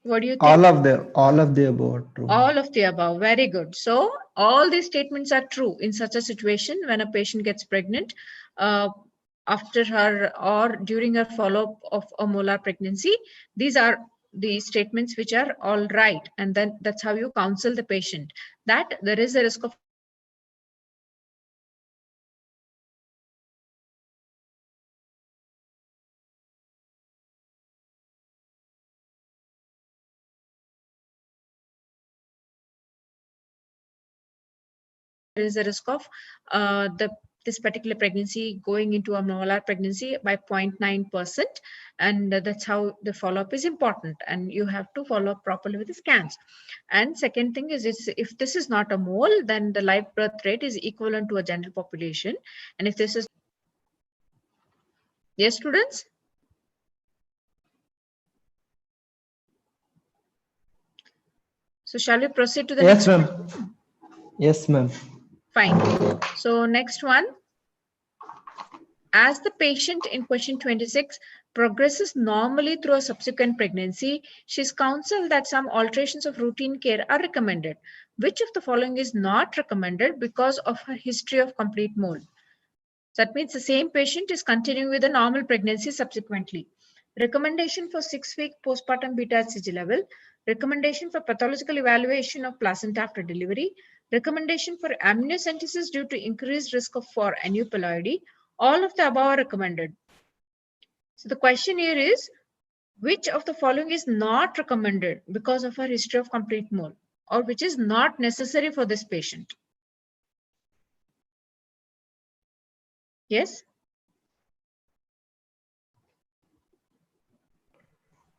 What do you think? All of the above true. All of the above. Very good. So all these statements are true in such a situation when a patient gets pregnant after her or during a follow-up of a molar pregnancy. These are the statements which are all right. And then that's how you counsel the patient, that there is a risk of there is a risk of this particular pregnancy going into a molar pregnancy by 0.9%, and that's how the follow-up is important, and you have to follow up properly with the scans. And second thing is, if this is not a mole, then the live birth rate is equivalent to a general population, and if this is, yes, students? So shall we proceed to the Yes, next ma'am. one? Yes, ma'am. Fine. So next one. As the patient in question 26 progresses normally through a subsequent pregnancy, she is counseled that some alterations of routine care are recommended. Which of the following is not recommended because of her history of complete mole? So that means the same patient is continuing with a normal pregnancy subsequently. Recommendation for 6-week postpartum beta HCG level. Recommendation for pathological evaluation of placenta after delivery. Recommendation for amniocentesis due to increased risk for aneuploidy. All of the above are recommended. So the question here is, which of the following is not recommended because of her history of complete mole, or which is not necessary for this patient? Yes?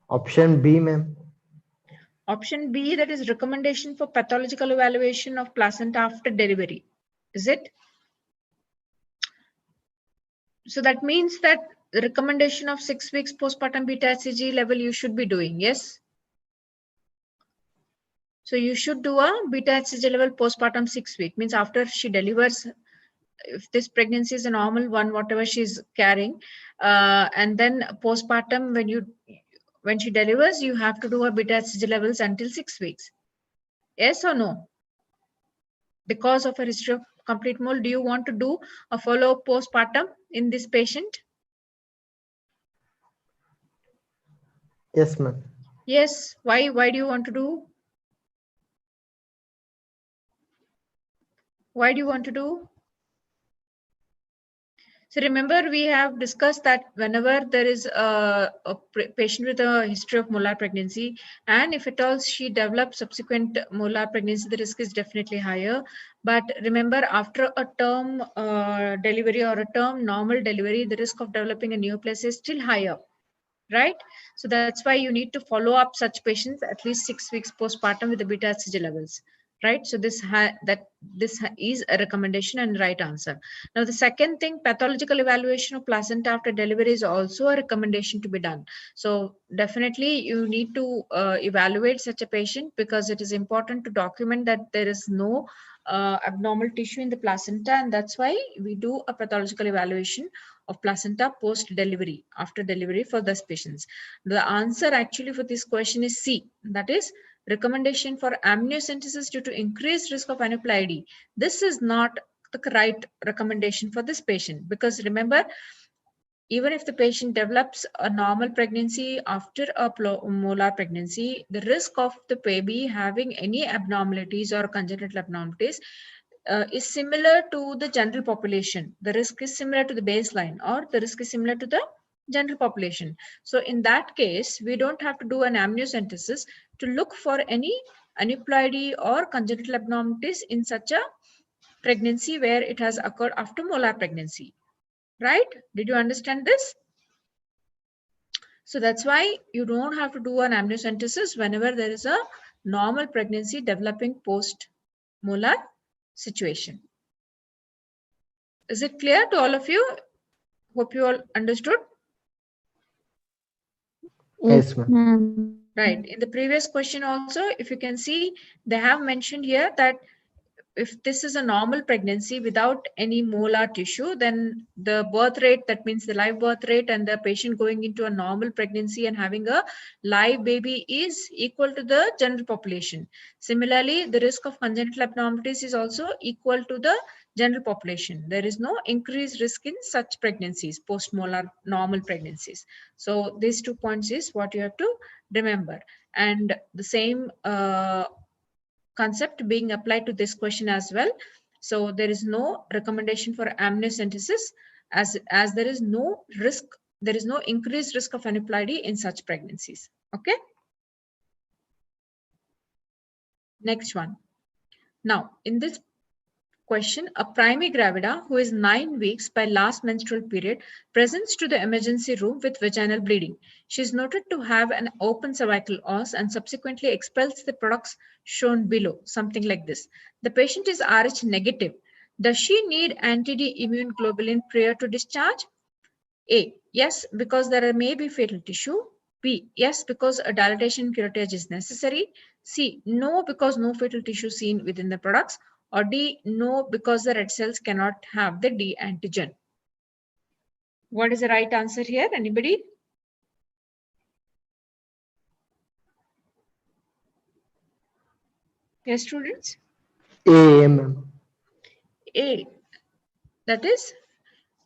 Option B, ma'am. Option B, that is recommendation for pathological evaluation of placenta after delivery. Is it? So that means that the recommendation of 6 weeks postpartum beta HCG level you should be doing, yes? So you should do a beta HCG level postpartum 6 week, means after she delivers, if this pregnancy is a normal one, whatever she's carrying, and then postpartum when she delivers, you have to do a beta HCG levels until 6 weeks. Yes or no? Because of a history of complete mole, do you want to do a follow-up postpartum in this patient? Yes, ma'am. Yes. Why? Why do you want to do? Why do you want to do? So remember, we have discussed that whenever there is a patient with a history of molar pregnancy, and if at all she develops subsequent molar pregnancy, the risk is definitely higher. But remember, after a term delivery or a term normal delivery, the risk of developing a neoplasia is still higher, right? So that's why you need to follow up such patients at least 6 weeks postpartum with the beta HCG levels, right? So this is a recommendation and right answer. Now the second thing, pathological evaluation of placenta after delivery is also a recommendation to be done. So definitely you need to evaluate such a patient, because it is important to document that there is no abnormal tissue in the placenta, and that's why we do a pathological evaluation of placenta post delivery, after delivery, for those patients. The answer actually for this question is C, that is recommendation for amniocentesis due to increased risk of aneuploidy. This is not the right recommendation for this patient, because remember, even if the patient develops a normal pregnancy after a molar pregnancy, the risk of the baby having any abnormalities or congenital abnormalities is similar to the general population. The risk is similar to the baseline, or the risk is similar to the general population. So in that case, we don't have to do an amniocentesis to look for any aneuploidy or congenital abnormalities in such a pregnancy where it has occurred after molar pregnancy, right? Did you understand this? So that's why you don't have to do an amniocentesis whenever there is a normal pregnancy developing post molar situation. Is it clear to all of you? Hope you all understood. Yes, ma'am. Right. In the previous question also, if you can see, they have mentioned here that if this is a normal pregnancy without any molar tissue, then the birth rate, that means the live birth rate, and the patient going into a normal pregnancy and having a live baby is equal to the general population. Similarly, the risk of congenital abnormalities is also equal to the general population. There is no increased risk in such pregnancies, post-molar normal pregnancies. So these 2 points is what you have to remember. And the same concept being applied to this question as well. So there is no recommendation for amniocentesis as there is no risk, there is no increased risk of aneuploidy in such pregnancies. Okay. Next one. Now in this question, a primigravida who is 9 weeks by last menstrual period presents to the emergency room with vaginal bleeding. She is noted to have an open cervical os and subsequently expels the products shown below, something like this. The patient is Rh negative. Does she need anti-D immune globulin prior to discharge? A, yes, because there may be fetal tissue. B, yes, because a dilatation curettage is necessary. C, no, because no fetal tissue seen within the products. Or D, no, because the red cells cannot have the D antigen. What is the right answer here? Anybody? Yes, students? A, ma'am. A, that is,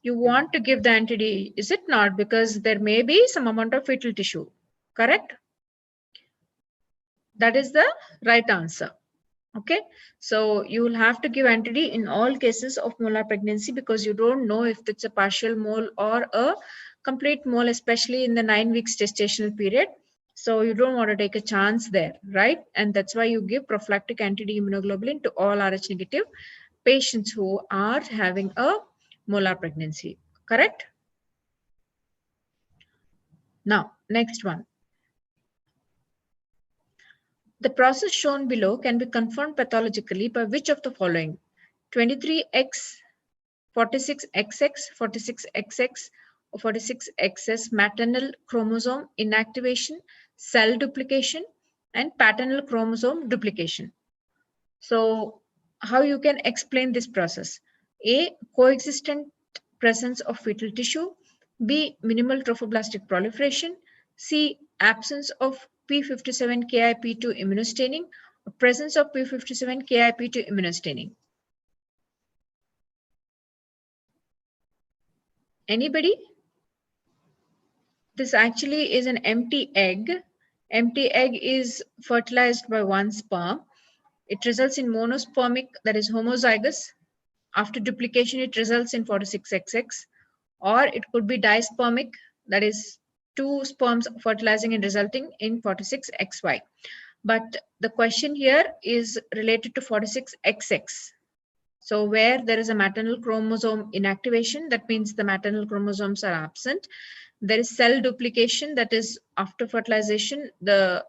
you want to give the anti-D, is it not? Because there may be some amount of fetal tissue, correct? That is the right answer. Okay, so you will have to give anti-D in all cases of molar pregnancy, because you don't know if it's a partial mole or a complete mole, especially in the 9 weeks gestational period. So you don't want to take a chance there, right? And that's why you give prophylactic anti-D immunoglobulin to all Rh negative patients who are having a molar pregnancy, correct? Now, next one. The process shown below can be confirmed pathologically by which of the following? 23X, 46XX, 46XX, or 46XS maternal chromosome inactivation, cell duplication, and paternal chromosome duplication. So how you can explain this process? A, coexistent presence of fetal tissue. B, minimal trophoblastic proliferation. C, absence of P57KIP2 immunostaining. presence of P57 KIP2 immunostaining. Anybody? This actually is an empty egg. Empty egg is fertilized by one sperm. It results in monospermic, that is homozygous. After duplication, it results in 46XX, or it could be dispermic, that is two sperms fertilizing and resulting in 46XY. But the question here is related to 46XX. So where there is a maternal chromosome inactivation, that means the maternal chromosomes are absent. There is cell duplication, that is after fertilization, the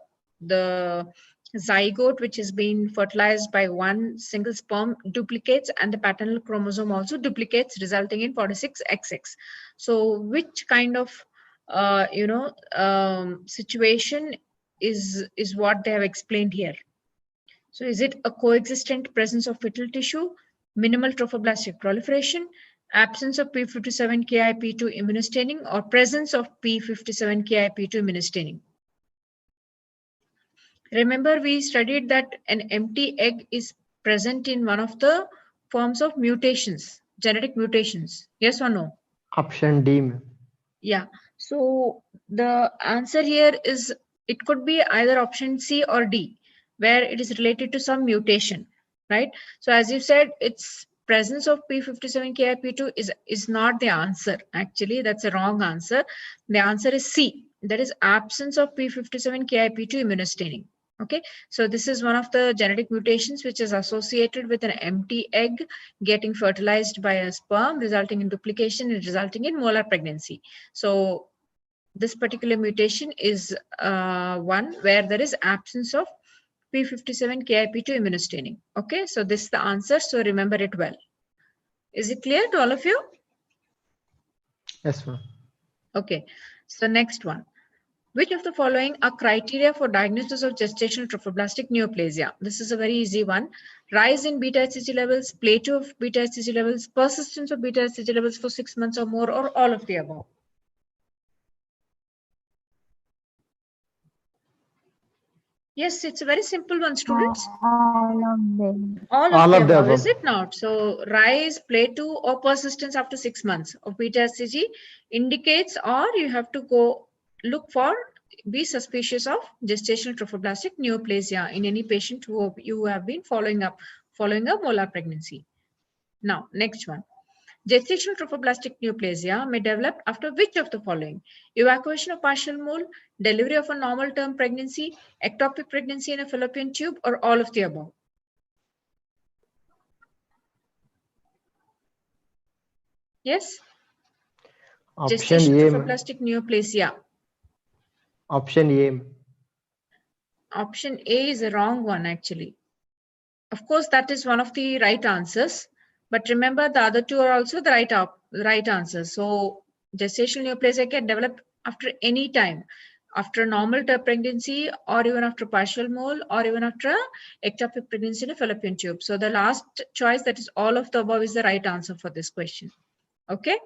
zygote which is being fertilized by one single sperm duplicates, and the paternal chromosome also duplicates, resulting in 46XX. So which kind of situation is what they have explained here? So is it a coexistent presence of fetal tissue, minimal trophoblastic proliferation, absence of P57 KIP2 immunostaining, or presence of P57 KIP2 immunostaining? Remember, we studied that an empty egg is present in one of the forms of mutations, genetic mutations. Yes or no? Option D, ma'am. Yeah. So the answer here is, it could be either option C or D, where it is related to some mutation, right? So as you said, it's presence of P57 KIP2 is not the answer. Actually, that's a wrong answer. The answer is C. That is absence of P57 KIP2 immunostaining. Okay, so this is one of the genetic mutations which is associated with an empty egg getting fertilized by a sperm, resulting in duplication and resulting in molar pregnancy. So this particular mutation is one where there is absence of P57 KIP2 immunostaining. Okay, so this is the answer. So remember it well. Is it clear to all of you? Yes, ma'am. Okay, so next one. Which of the following are criteria for diagnosis of gestational trophoblastic neoplasia? This is a very easy one. Rise in beta HCG levels, plateau of beta HCG levels, persistence of beta HCG levels for 6 months or more, or all of the above. Yes, it's a very simple one, students. All of them. All All of of the the above, above. is it not? So rise, plateau, or persistence after 6 months of beta HCG indicates, or you have to go look for, be suspicious of gestational trophoblastic neoplasia in any patient who you have been following a molar pregnancy. Now, next one. Gestational trophoblastic neoplasia may develop after which of the following? Evacuation of partial mole, delivery of a normal term pregnancy, ectopic pregnancy in a fallopian tube, or all of the above? Yes? Option Gestational A, ma'am. trophoblastic neoplasia. Option A, ma'am. Option A is a wrong one, actually. Of course, that is one of the right answers. But remember, the other two are also the right answers. So gestational neoplasia can develop after any time, after a normal term pregnancy, or even after partial mole, or even after ectopic pregnancy in a fallopian tube. So the last choice, that is all of the above, is the right answer for this question. Okay.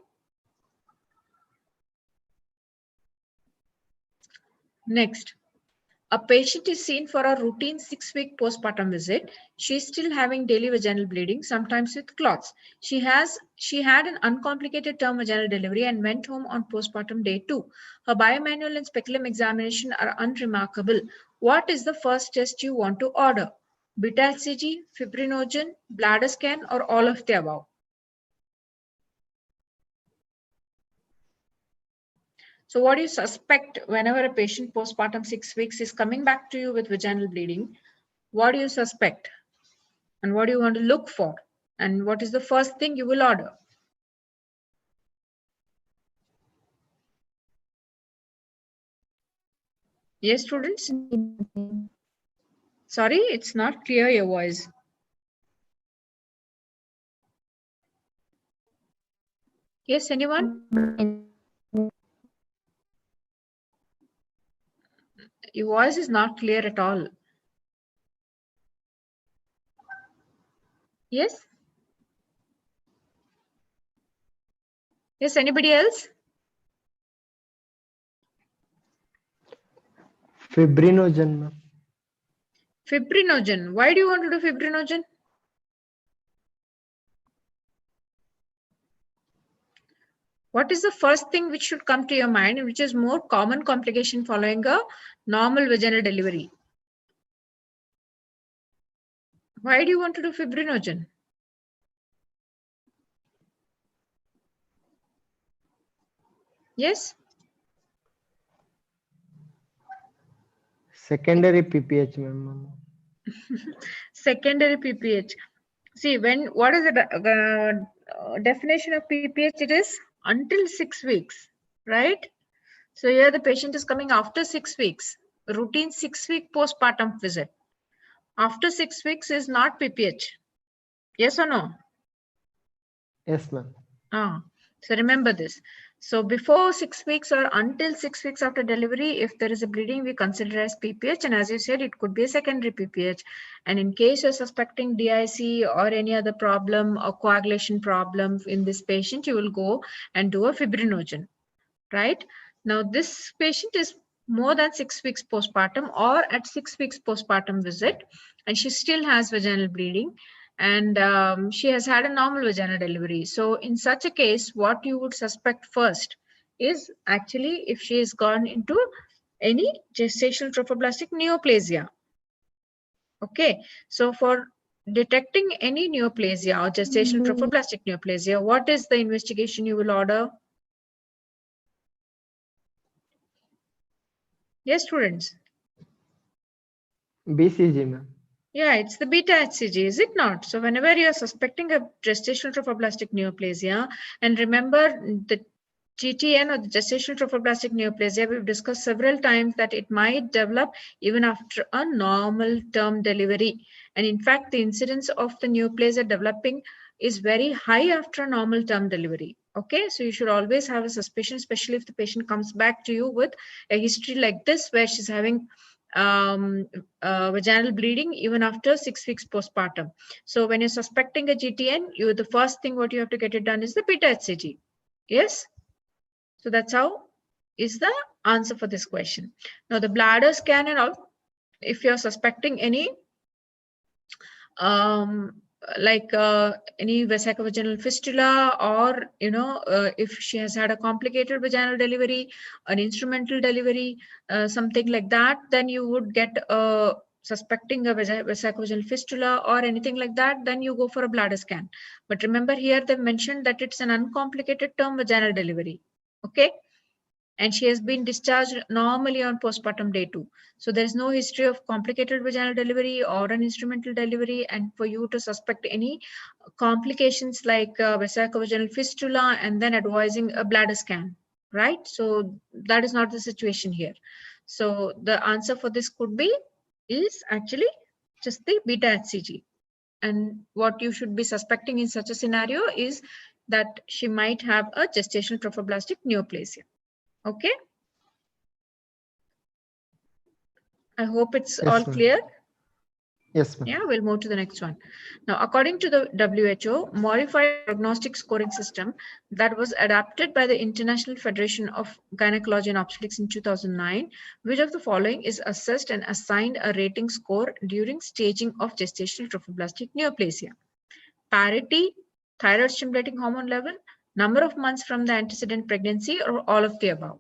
Next. A patient is seen for a routine 6-week postpartum visit. She is still having daily vaginal bleeding, sometimes with clots. She had an uncomplicated term vaginal delivery and went home on postpartum day 2. Her biomanual and speculum examination are unremarkable. What is the first test you want to order? Beta HCG, fibrinogen, bladder scan, or all of the above? So what do you suspect whenever a patient postpartum 6 weeks is coming back to you with vaginal bleeding? What do you suspect? And what do you want to look for? And what is the first thing you will order? Yes, students? Sorry, it's not clear, your voice. Yes, anyone? Your voice is not clear at all. Yes? Yes, anybody else? Fibrinogen, ma'am. Fibrinogen. Why do you want to do fibrinogen? What is the first thing which should come to your mind, and which is more common complication following a normal vaginal delivery? Why do you want to do fibrinogen? Yes? Secondary PPH, ma'am. Secondary PPH. See, what is the definition of PPH? It is until 6 weeks, right? So here the patient is coming after 6 weeks, routine 6-week postpartum visit. After 6 weeks is not PPH. Yes or no? Yes, ma'am. So remember this. So before 6 weeks or until 6 weeks after delivery, if there is a bleeding, we consider as PPH. And as you said, it could be a secondary PPH. And in case you're suspecting DIC or any other problem or coagulation problem in this patient, you will go and do a fibrinogen, right? Now this patient is more than 6 weeks postpartum or at 6 weeks postpartum visit, and she still has vaginal bleeding, and she has had a normal vaginal delivery. So in such a case, what you would suspect first is actually if she has gone into any gestational trophoblastic neoplasia. Okay, so for detecting any neoplasia or gestational trophoblastic neoplasia, what is the investigation you will order? Yes, students. BCG, ma'am. Yeah, it's the beta HCG, is it not? So whenever you're suspecting a gestational trophoblastic neoplasia, and remember the GTN or the gestational trophoblastic neoplasia, we've discussed several times that it might develop even after a normal term delivery. And in fact, the incidence of the neoplasia developing is very high after a normal term delivery. Okay, so you should always have a suspicion, especially if the patient comes back to you with a history like this, where she's having vaginal bleeding even after 6 weeks postpartum. So when you're suspecting a GTN, the first thing what you have to get it done is the beta HCG. Yes. So that's how is the answer for this question. Now the bladder scan and all, if you're suspecting any any vesicovaginal fistula, or if she has had a complicated vaginal delivery, an instrumental delivery, something like that, then you would get suspecting a vesicovaginal fistula or anything like that, then you go for a bladder scan. But remember here they've mentioned that it's an uncomplicated term vaginal delivery. Okay, and she has been discharged normally on postpartum day 2. So there is no history of complicated vaginal delivery or an instrumental delivery, and for you to suspect any complications like vesicovaginal fistula and then advising a bladder scan, right? So that is not the situation here. So the answer for this could be is actually just the beta HCG. And what you should be suspecting in such a scenario is that she might have a gestational trophoblastic neoplasia. Okay. I hope it's all clear. Yes, ma'am. Yeah, we'll move to the next one. Now, according to the WHO, modified prognostic scoring system that was adapted by the International Federation of Gynecology and Obstetrics in 2009, which of the following is assessed and assigned a rating score during staging of gestational trophoblastic neoplasia? Parity, thyroid stimulating hormone level, number of months from the antecedent pregnancy, or all of the above?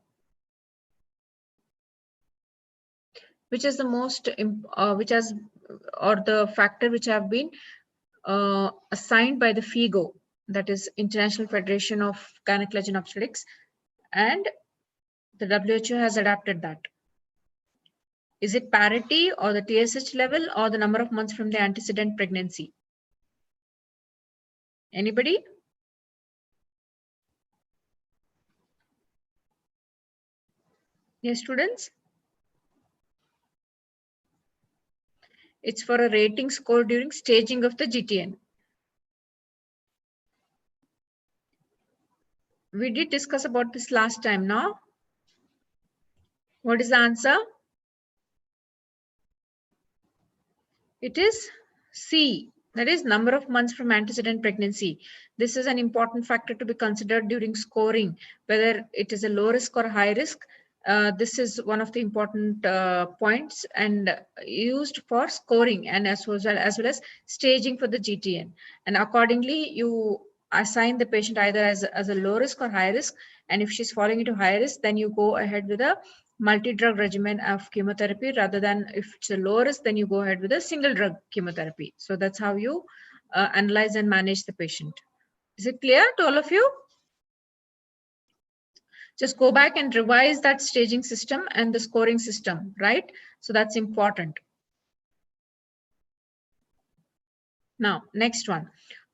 Which is the most, or the factor which have been assigned by the FIGO, that is International Federation of Gynecology and Obstetrics, and the WHO has adapted that. Is it parity or the TSH level or the number of months from the antecedent pregnancy? Anybody? Yes, students? It's for a rating score during staging of the GTN. We did discuss about this last time now. What is the answer? It is C, that is number of months from antecedent pregnancy. This is an important factor to be considered during scoring, whether it is a low risk or high risk. This is one of the important points and used for scoring and as well as staging for the GTN. And accordingly, you assign the patient either as a low risk or high risk. And if she's falling into high risk, then you go ahead with a multi-drug regimen of chemotherapy, rather than if it's a low risk, then you go ahead with a single drug chemotherapy. So that's how you analyze and manage the patient. Is it clear to all of you? Just go back and revise that staging system and the scoring system, right? So that's important. Now, next one.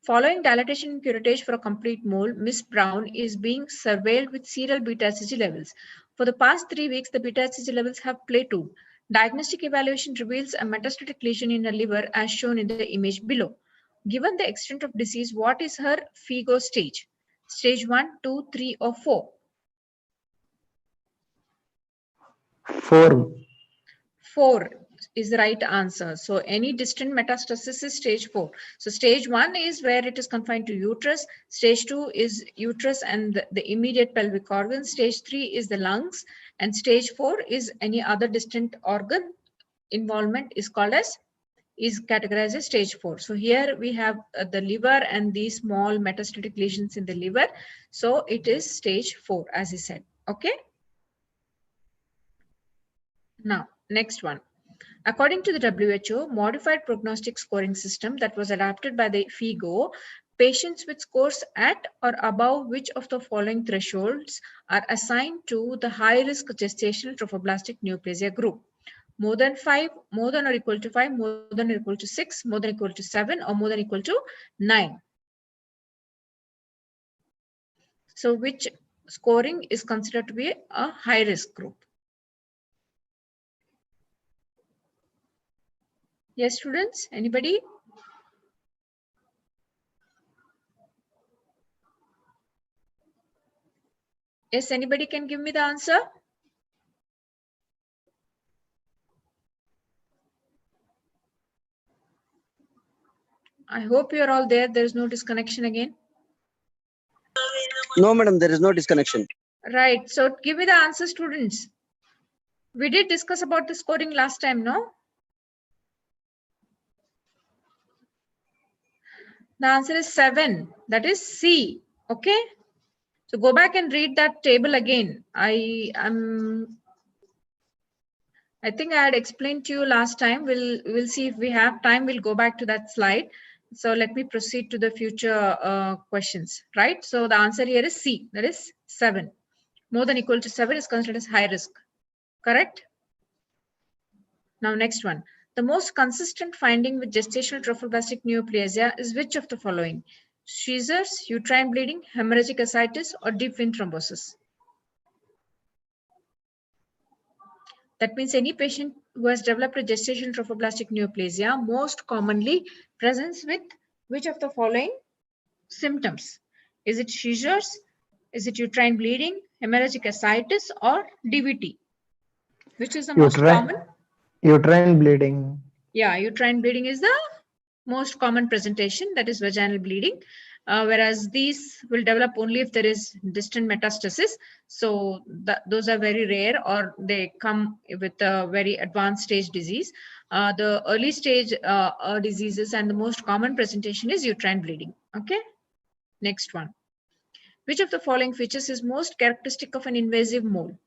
Following dilatation and curettage for a complete mole, Miss Brown is being surveilled with serial beta-HCG levels. For the past 3 weeks, the beta-HCG levels have plateaued. Diagnostic evaluation reveals a metastatic lesion in her liver as shown in the image below. Given the extent of disease, what is her FIGO stage? Stage 1, 2, 3, or 4? 4. 4 is the right answer. So any distant metastasis is stage 4. So stage 1 is where it is confined to uterus. Stage 2 is uterus and the immediate pelvic organ. Stage 3 is the lungs. And stage 4 is any other distant organ involvement is categorized as stage 4. So here we have the liver and these small metastatic lesions in the liver. So it is stage 4 as I said. Okay. Now, next one. According to the WHO, modified prognostic scoring system that was adapted by the FIGO, patients with scores at or above which of the following thresholds are assigned to the high-risk gestational trophoblastic neoplasia group. More than 5, more than or equal to 5, more than or equal to 6, more than or equal to 7, or more than or equal to 9. So which scoring is considered to be a high-risk group? Yes, students, anybody? Yes, anybody can give me the answer? I hope you're all there. There is no disconnection again. No, madam, there is no disconnection. Right. So give me the answer, students. We did discuss about the scoring last time, no? The answer is 7. That is C. Okay. So go back and read that table again. I think I had explained to you last time. We'll see if we have time. We'll go back to that slide. So let me proceed to the future questions, right? So the answer here is C. That is 7. More than equal to 7 is considered as high risk. Correct? Now, next one. The most consistent finding with gestational trophoblastic neoplasia is which of the following? Seizures, uterine bleeding, hemorrhagic ascites, or deep vein thrombosis? That means any patient who has developed a gestational trophoblastic neoplasia most commonly presents with which of the following symptoms? Is it seizures? Is it uterine bleeding, hemorrhagic ascites, or DVT? Which is the most common? Uterine bleeding. Yeah, uterine bleeding is the most common presentation, that is vaginal bleeding, whereas these will develop only if there is distant metastasis. So those are very rare, or they come with a very advanced stage disease. The early stage diseases and the most common presentation is uterine bleeding. Okay, next one. Which of the following features is most characteristic of an invasive mole?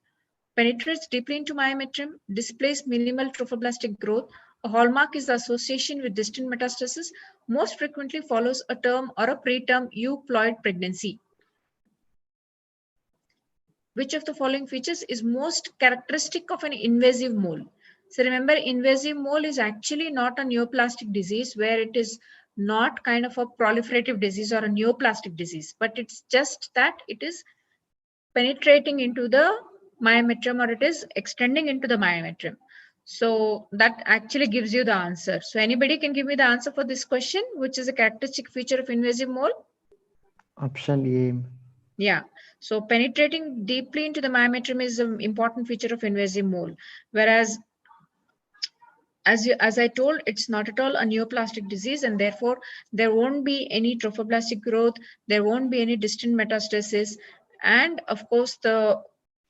Penetrates deeply into myometrium, displays minimal trophoblastic growth. A hallmark is the association with distant metastasis, most frequently follows a term or a preterm euploid pregnancy. Which of the following features is most characteristic of an invasive mole? So remember, invasive mole is actually not a neoplastic disease, where it is not kind of a proliferative disease or a neoplastic disease, but it's just that it is penetrating into the myometrium, or it is extending into the myometrium. So that actually gives you the answer. So anybody can give me the answer for this question, which is a characteristic feature of invasive mole? Option A. Yeah. So penetrating deeply into the myometrium is an important feature of invasive mole. Whereas, as I told, it's not at all a neoplastic disease, and therefore there won't be any trophoblastic growth. There won't be any distant metastasis. And of course, the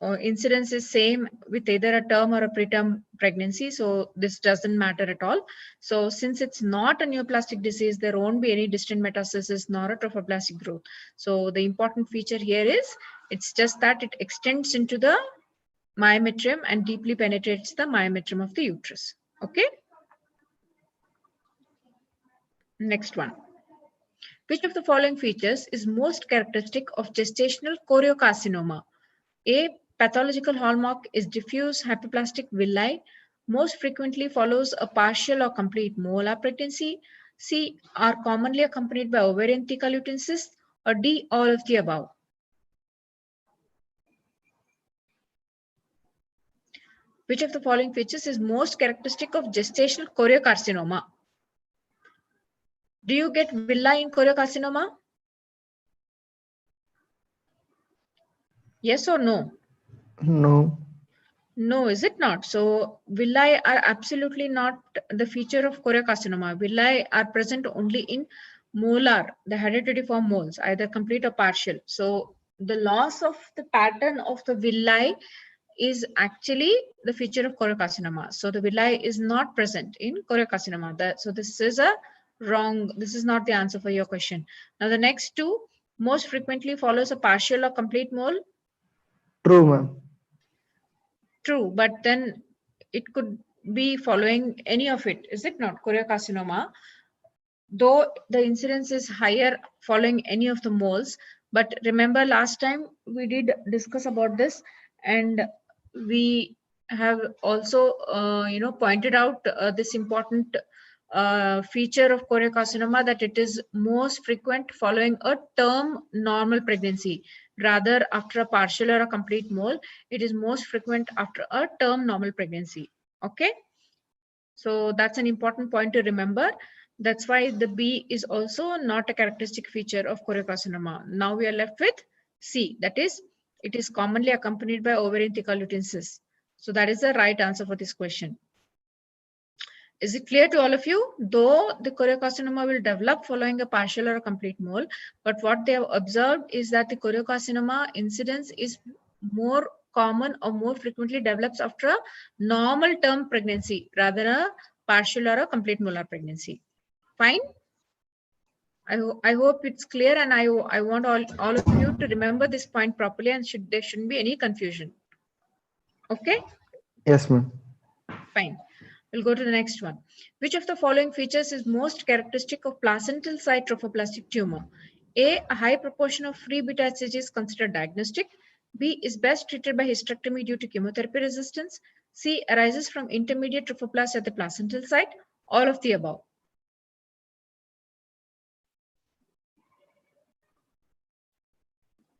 incidence is same with either a term or a preterm pregnancy, so this doesn't matter at all. So since it's not a neoplastic disease, there won't be any distant metastasis nor a trophoblastic growth. So the important feature here is it's just that it extends into the myometrium and deeply penetrates the myometrium of the uterus. Okay. Next one. Which of the following features is most characteristic of gestational choriocarcinoma? A. Pathological hallmark is diffuse hypoplastic villi, most frequently follows a partial or complete molar pregnancy. C. Are commonly accompanied by ovarian theca lutein cyst. Or D. All of the above. Which of the following features is most characteristic of gestational choriocarcinoma? Do you get villi in choriocarcinoma? Yes or no? No. No, is it not? So villi are absolutely not the feature of choriocarcinoma. Villi are present only in molar, the hereditary form moles, either complete or partial. So the loss of the pattern of the villi is actually the feature of choriocarcinoma. So the villi is not present in choriocarcinoma. So this is a wrong, this is not the answer for your question. Now the next two, most frequently follows a partial or complete mole. True, ma'am. True, but then it could be following any of it, is it not? Choriocarcinoma, though the incidence is higher following any of the moles. But remember last time we did discuss about this, and we have also pointed out this important feature of choriocarcinoma, that it is most frequent following a term normal pregnancy. Rather, after a partial or a complete mole, it is most frequent after a term normal pregnancy. Okay. So that's an important point to remember. That's why the B is also not a characteristic feature of choriocarcinoma. Now we are left with C. That is, it is commonly accompanied by ovarian theca lutein cyst. So that is the right answer for this question. Is it clear to all of you? Though the choriocarcinoma will develop following a partial or a complete mole, but what they have observed is that the choriocarcinoma incidence is more common or more frequently develops after a normal term pregnancy rather than a partial or a complete molar pregnancy. Fine. I hope it's clear, and I want all of you to remember this point properly, and there shouldn't be any confusion. Okay? Yes, ma'am. Fine. We'll go to the next one. Which of the following features is most characteristic of placental site trophoblastic tumor? A high proportion of free beta HCG is considered diagnostic. B is best treated by hysterectomy due to chemotherapy resistance. C arises from intermediate trophoblast at the placental site. All of the above.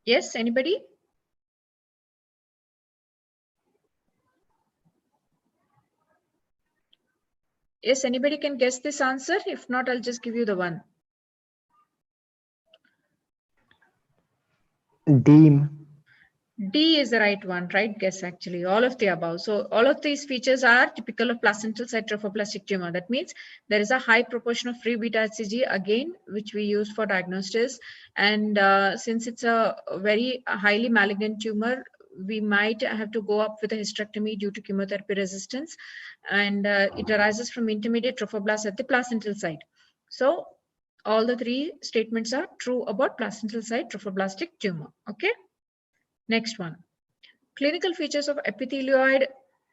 Yes, anybody? Yes, anybody can guess this answer? If not, I'll just give you the one. D. D is the right one, right guess actually, all of the above. So all of these features are typical of placental site trophoblastic tumor. That means there is a high proportion of free beta HCG again, which we use for diagnosis. And since it's a very highly malignant tumor, we might have to go up with a hysterectomy due to chemotherapy resistance. And it arises from intermediate trophoblast at the placental site. So all the three statements are true about placental site trophoblastic tumor. Okay. Next one. Clinical features of epithelioid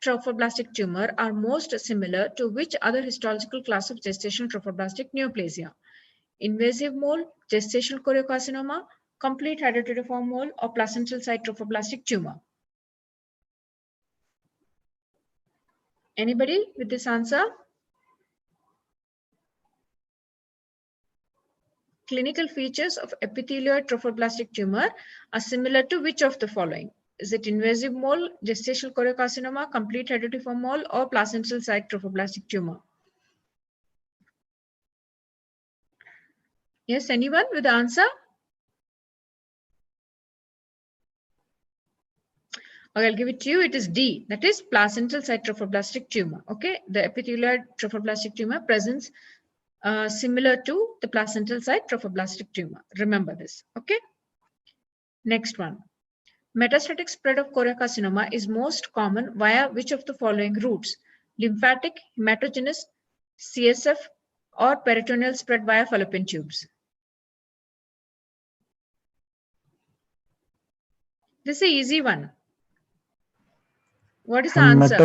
trophoblastic tumor are most similar to which other histological class of gestational trophoblastic neoplasia? Invasive mole, gestational choriocarcinoma, complete hereditary form mole, or placental site trophoblastic tumor? Anybody with this answer? Clinical features of epithelioid trophoblastic tumor are similar to which of the following? Is it invasive mole, gestational choriocarcinoma, complete hereditary form mole, or placental site trophoblastic tumor? Yes, anyone with the answer? Okay, I'll give it to you. It is D. That is placental site trophoblastic tumor. Okay, the epithelioid trophoblastic tumor presents similar to the placental site trophoblastic tumor. Remember this. Okay. Next one. Metastatic spread of choriocarcinoma is most common via which of the following routes? Lymphatic, hematogenous, CSF, or peritoneal spread via fallopian tubes? This is an easy one. What is the answer?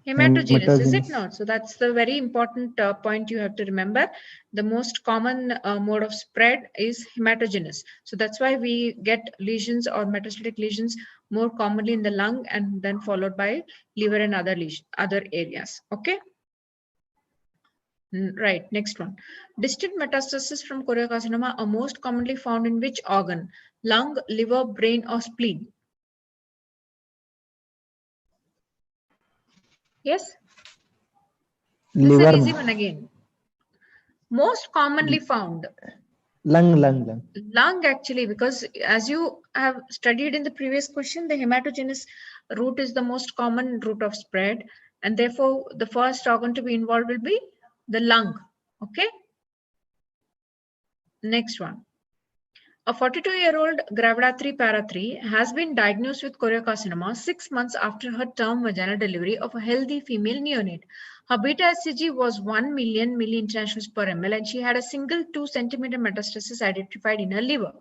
Hematogenous, is it not? So that's the very important point you have to remember. The most common mode of spread is hematogenous. So that's why we get lesions or metastatic lesions more commonly in the lung and then followed by liver and other areas. Okay. Right, next one. Distant metastasis from choriocarcinoma are most commonly found in which organ? Lung, liver, brain, or spleen? Yes? This is an easy one again. Most commonly found. Lung. Lung, actually, because as you have studied in the previous question, the hematogenous route is the most common route of spread, and therefore the first organ to be involved will be the lung. Okay. Next one. A 42-year-old gravida 3 para 3 has been diagnosed with choriocarcinoma 6 months after her term vaginal delivery of a healthy female neonate. Her beta HCG was 1 million milli-internationals per ml and she had a single 2 centimeter metastasis identified in her liver.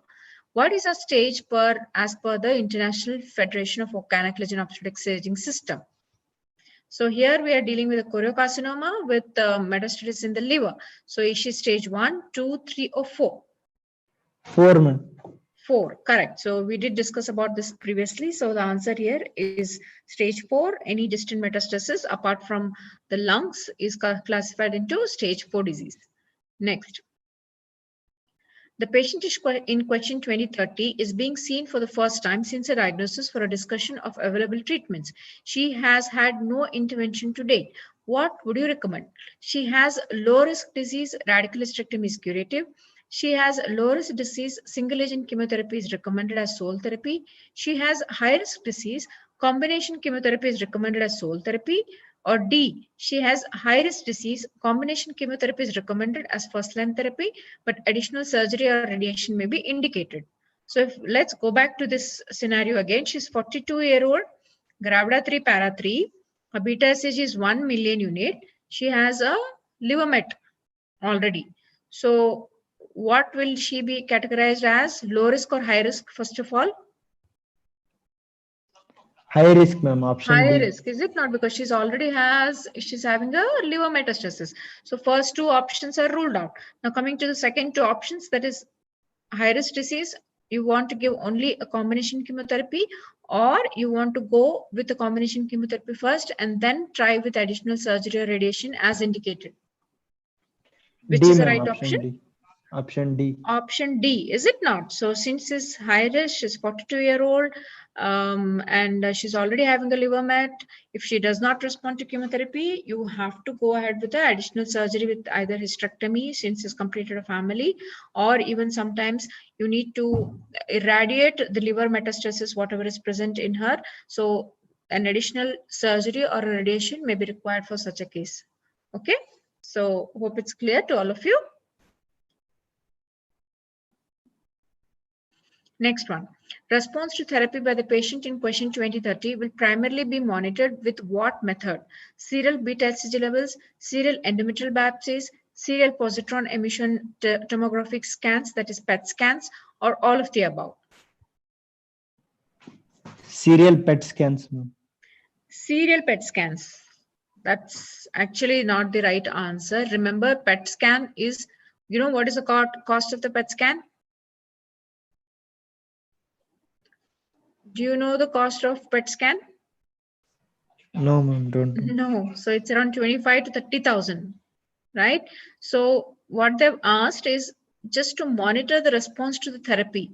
What is her stage as per the International Federation of Gynecology and Obstetric Staging System? So here we are dealing with a choriocarcinoma with metastasis in the liver. So is she stage 1, 2, 3 or 4? 4, ma'am. 4, correct. So we did discuss about this previously. So the answer here is stage 4. Any distant metastasis apart from the lungs is classified into stage 4 disease. Next. The patient in question 2030 is being seen for the first time since a diagnosis for a discussion of available treatments. She has had no intervention to date. What would you recommend? She has low risk disease, radical hysterectomy is curative. She has low risk disease, single agent chemotherapy is recommended as sole therapy. She has high risk disease, combination chemotherapy is recommended as sole therapy. Or D, she has high risk disease, combination chemotherapy is recommended as first line therapy, but additional surgery or radiation may be indicated. So let's go back to this scenario again. She's 42-year-old, gravida 3 para 3, her beta HCG is 1 million unit. She has a liver met already. So what will she be categorized as? Low risk or high risk, first of all? High risk, ma'am. Option High D. risk, is it not? Because she's having a liver metastasis. So first 2 options are ruled out. Now coming to the second 2 options, that is high risk disease, you want to give only a combination chemotherapy, or you want to go with the combination chemotherapy first and then try with additional surgery or radiation as indicated. Which D, is the ma'am. right option? D. Option D. Option D, is it not? So since it's high risk, she's 42-year-old, and she's already having a liver met. If she does not respond to chemotherapy, you have to go ahead with the additional surgery with either hysterectomy since it's completed a family, or even sometimes you need to irradiate the liver metastasis, whatever is present in her. So an additional surgery or a radiation may be required for such a case. Okay, so hope it's clear to all of you. Next one. Response to therapy by the patient in question 2030 will primarily be monitored with what method? Serial beta HCG levels, serial endometrial biopsies, serial positron emission tomographic scans, that is PET scans, or all of the above? Serial PET scans, ma'am. Serial PET scans. That's actually not the right answer. Remember, PET scan is, you know what is the cost of the PET scan? Do you know the cost of PET scan? No, ma'am, don't. No, so it's around 25 to 30,000, right? So what they've asked is just to monitor the response to the therapy,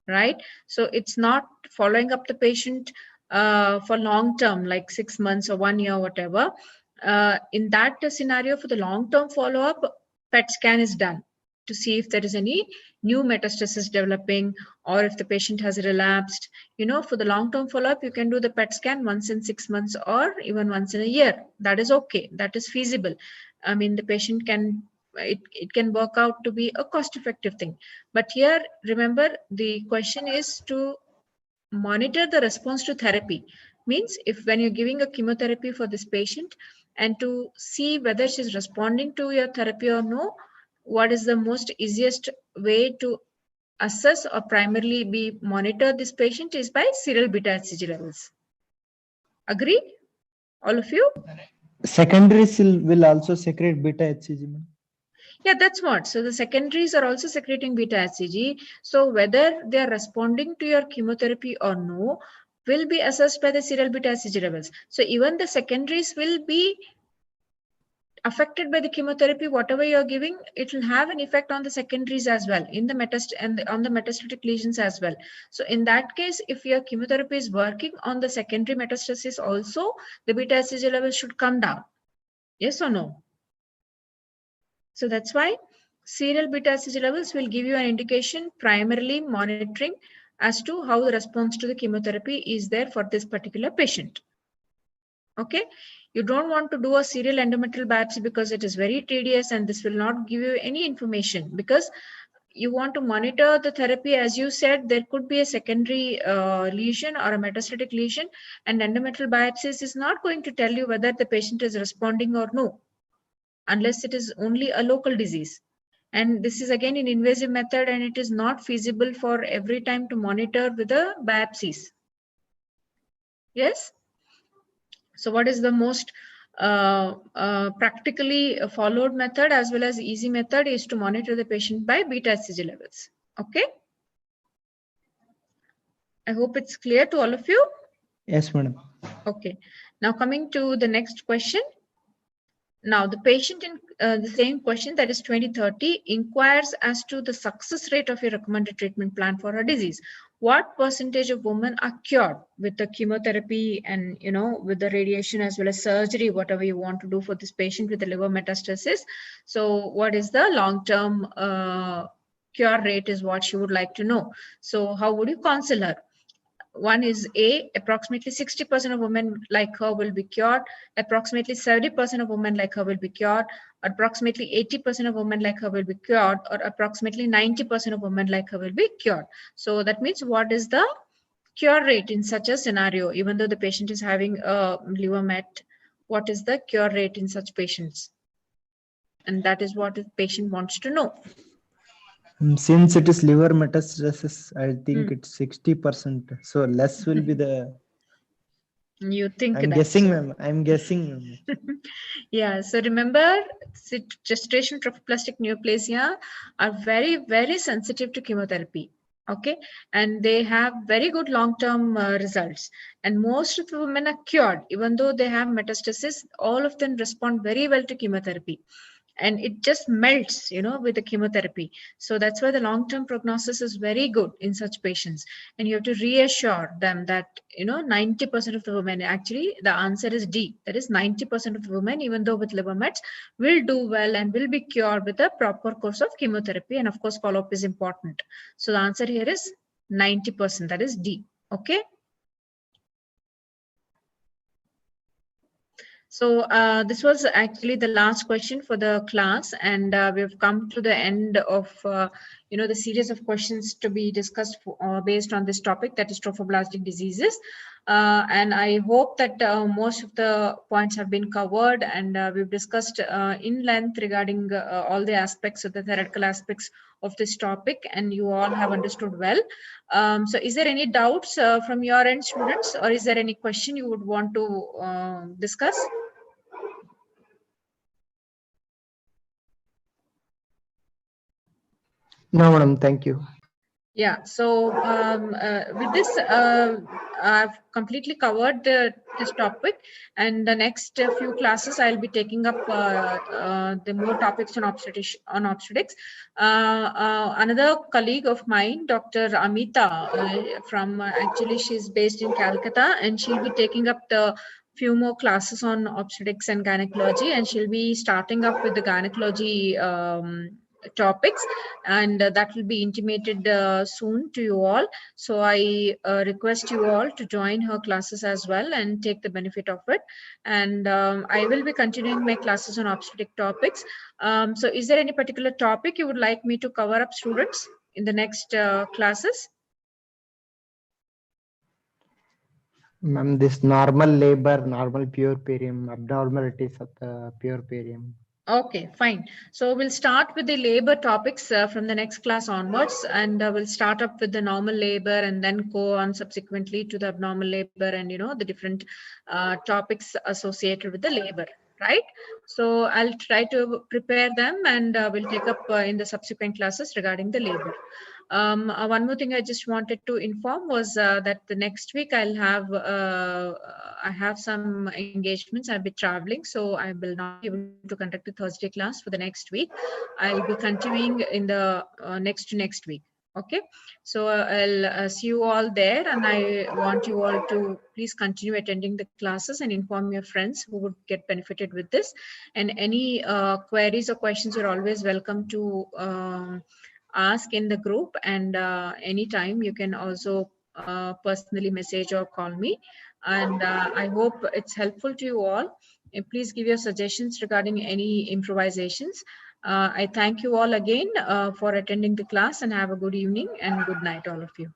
right? So it's not following up the patient for long term, like 6 months or 1 year, whatever. In that scenario, for the long term follow up, PET scan is done to see if there is any new metastasis developing or if the patient has relapsed. You know, for the long-term follow-up, you can do the PET scan once in 6 months or even once in a year. That is okay. That is feasible. I mean, the patient can, it can work out to be a cost-effective thing. But here, remember, the question is to monitor the response to therapy. Means if when you're giving a chemotherapy for this patient and to see whether she's responding to your therapy or no, what is the most easiest way to assess or primarily be monitor this patient is by serial beta HCG levels. Agree? All of you? Secondaries will also secrete beta HCG, ma'am. Yeah, that's what. So the secondaries are also secreting beta HCG. So whether they are responding to your chemotherapy or no will be assessed by the serial beta HCG levels. So even the secondaries will be affected by the chemotherapy. Whatever you're giving, it will have an effect on the secondaries as well, in the on the metastatic lesions as well. So in that case, if your chemotherapy is working on the secondary metastasis also, the beta HCG level should come down. Yes or no? So that's why serial beta HCG levels will give you an indication, primarily monitoring as to how the response to the chemotherapy is there for this particular patient. Okay, you don't want to do a serial endometrial biopsy because it is very tedious and this will not give you any information, because you want to monitor the therapy. As you said, there could be a secondary lesion or a metastatic lesion, and endometrial biopsies is not going to tell you whether the patient is responding or no, unless it is only a local disease. And this is again an invasive method, and it is not feasible for every time to monitor with the biopsies. Yes. So what is the most practically followed method as well as easy method is to monitor the patient by beta HCG levels. Okay. I hope it's clear to all of you. Yes, madam. Okay. Now coming to the next question. Now the patient in the same question, that is 2030, inquires as to the success rate of your recommended treatment plan for her disease. What percentage of women are cured with the chemotherapy and, you know, with the radiation as well as surgery, whatever you want to do for this patient with the liver metastasis? So what is the long-term cure rate is what she would like to know. So how would you counsel her? One is A, approximately 60% of women like her will be cured, approximately 70% of women like her will be cured, approximately 80% of women like her will be cured, or approximately 90% of women like her will be cured. So that means what is the cure rate in such a scenario? Even though the patient is having a liver met, what is the cure rate in such patients? And that is what the patient wants to know. Since it is liver metastasis, I think it's 60%. So less will be the. You think I'm that guessing, so. ma'am. I'm guessing, ma'am. Yeah, so remember, gestational trophoblastic neoplasia are very, very sensitive to chemotherapy. Okay, and they have very good long-term results. And most of the women are cured, even though they have metastasis. All of them respond very well to chemotherapy, and it just melts, you know, with the chemotherapy. So that's why the long-term prognosis is very good in such patients. And you have to reassure them that, you know, 90% of the women, actually the answer is D, that is 90% of the women, even though with liver mets, will do well and will be cured with a proper course of chemotherapy. And of course follow-up is important. So the answer here is 90%, that is D. Okay. So this was actually the last question for the class, and we've come to the end of you know, the series of questions to be discussed based on this topic, that is trophoblastic diseases. And I hope that most of the points have been covered, and we've discussed in length regarding all the aspects of the theoretical aspects of this topic, and you all have understood well. So is there any doubts from your end, students, or is there any question you would want to discuss? No, madam. Thank you. Yeah, so with this, I've completely covered this topic, and the next few classes I'll be taking up the more topics on obstetrics. Another colleague of mine, Dr. Amita, from actually she's based in Calcutta, and she'll be taking up the few more classes on obstetrics and gynecology, and she'll be starting up with the gynecology topics, and that will be intimated soon to you all. So I request you all to join her classes as well and take the benefit of it. And I will be continuing my classes on obstetric topics. So is there any particular topic you would like me to cover up, students, in the next classes? Ma'am, this normal labor, normal puerperium, abnormalities of the puerperium. Okay, fine. So we'll start with the labor topics from the next class onwards, and we'll start up with the normal labor and then go on subsequently to the abnormal labor and, you know, the different topics associated with the labor, right? So I'll try to prepare them, and we'll take up in the subsequent classes regarding the labor. One more thing I just wanted to inform was that the next week I have some engagements. I'll be traveling, so I will not be able to conduct the Thursday class for the next week. I'll be continuing in the next week. Okay, so I'll see you all there, and I want you all to please continue attending the classes and inform your friends who would get benefited with this. And any queries or questions, you're always welcome to ask in the group, and anytime you can also personally message or call me. And I hope it's helpful to you all. And please give your suggestions regarding any improvisations. I thank you all again for attending the class, and have a good evening and good night, all of you.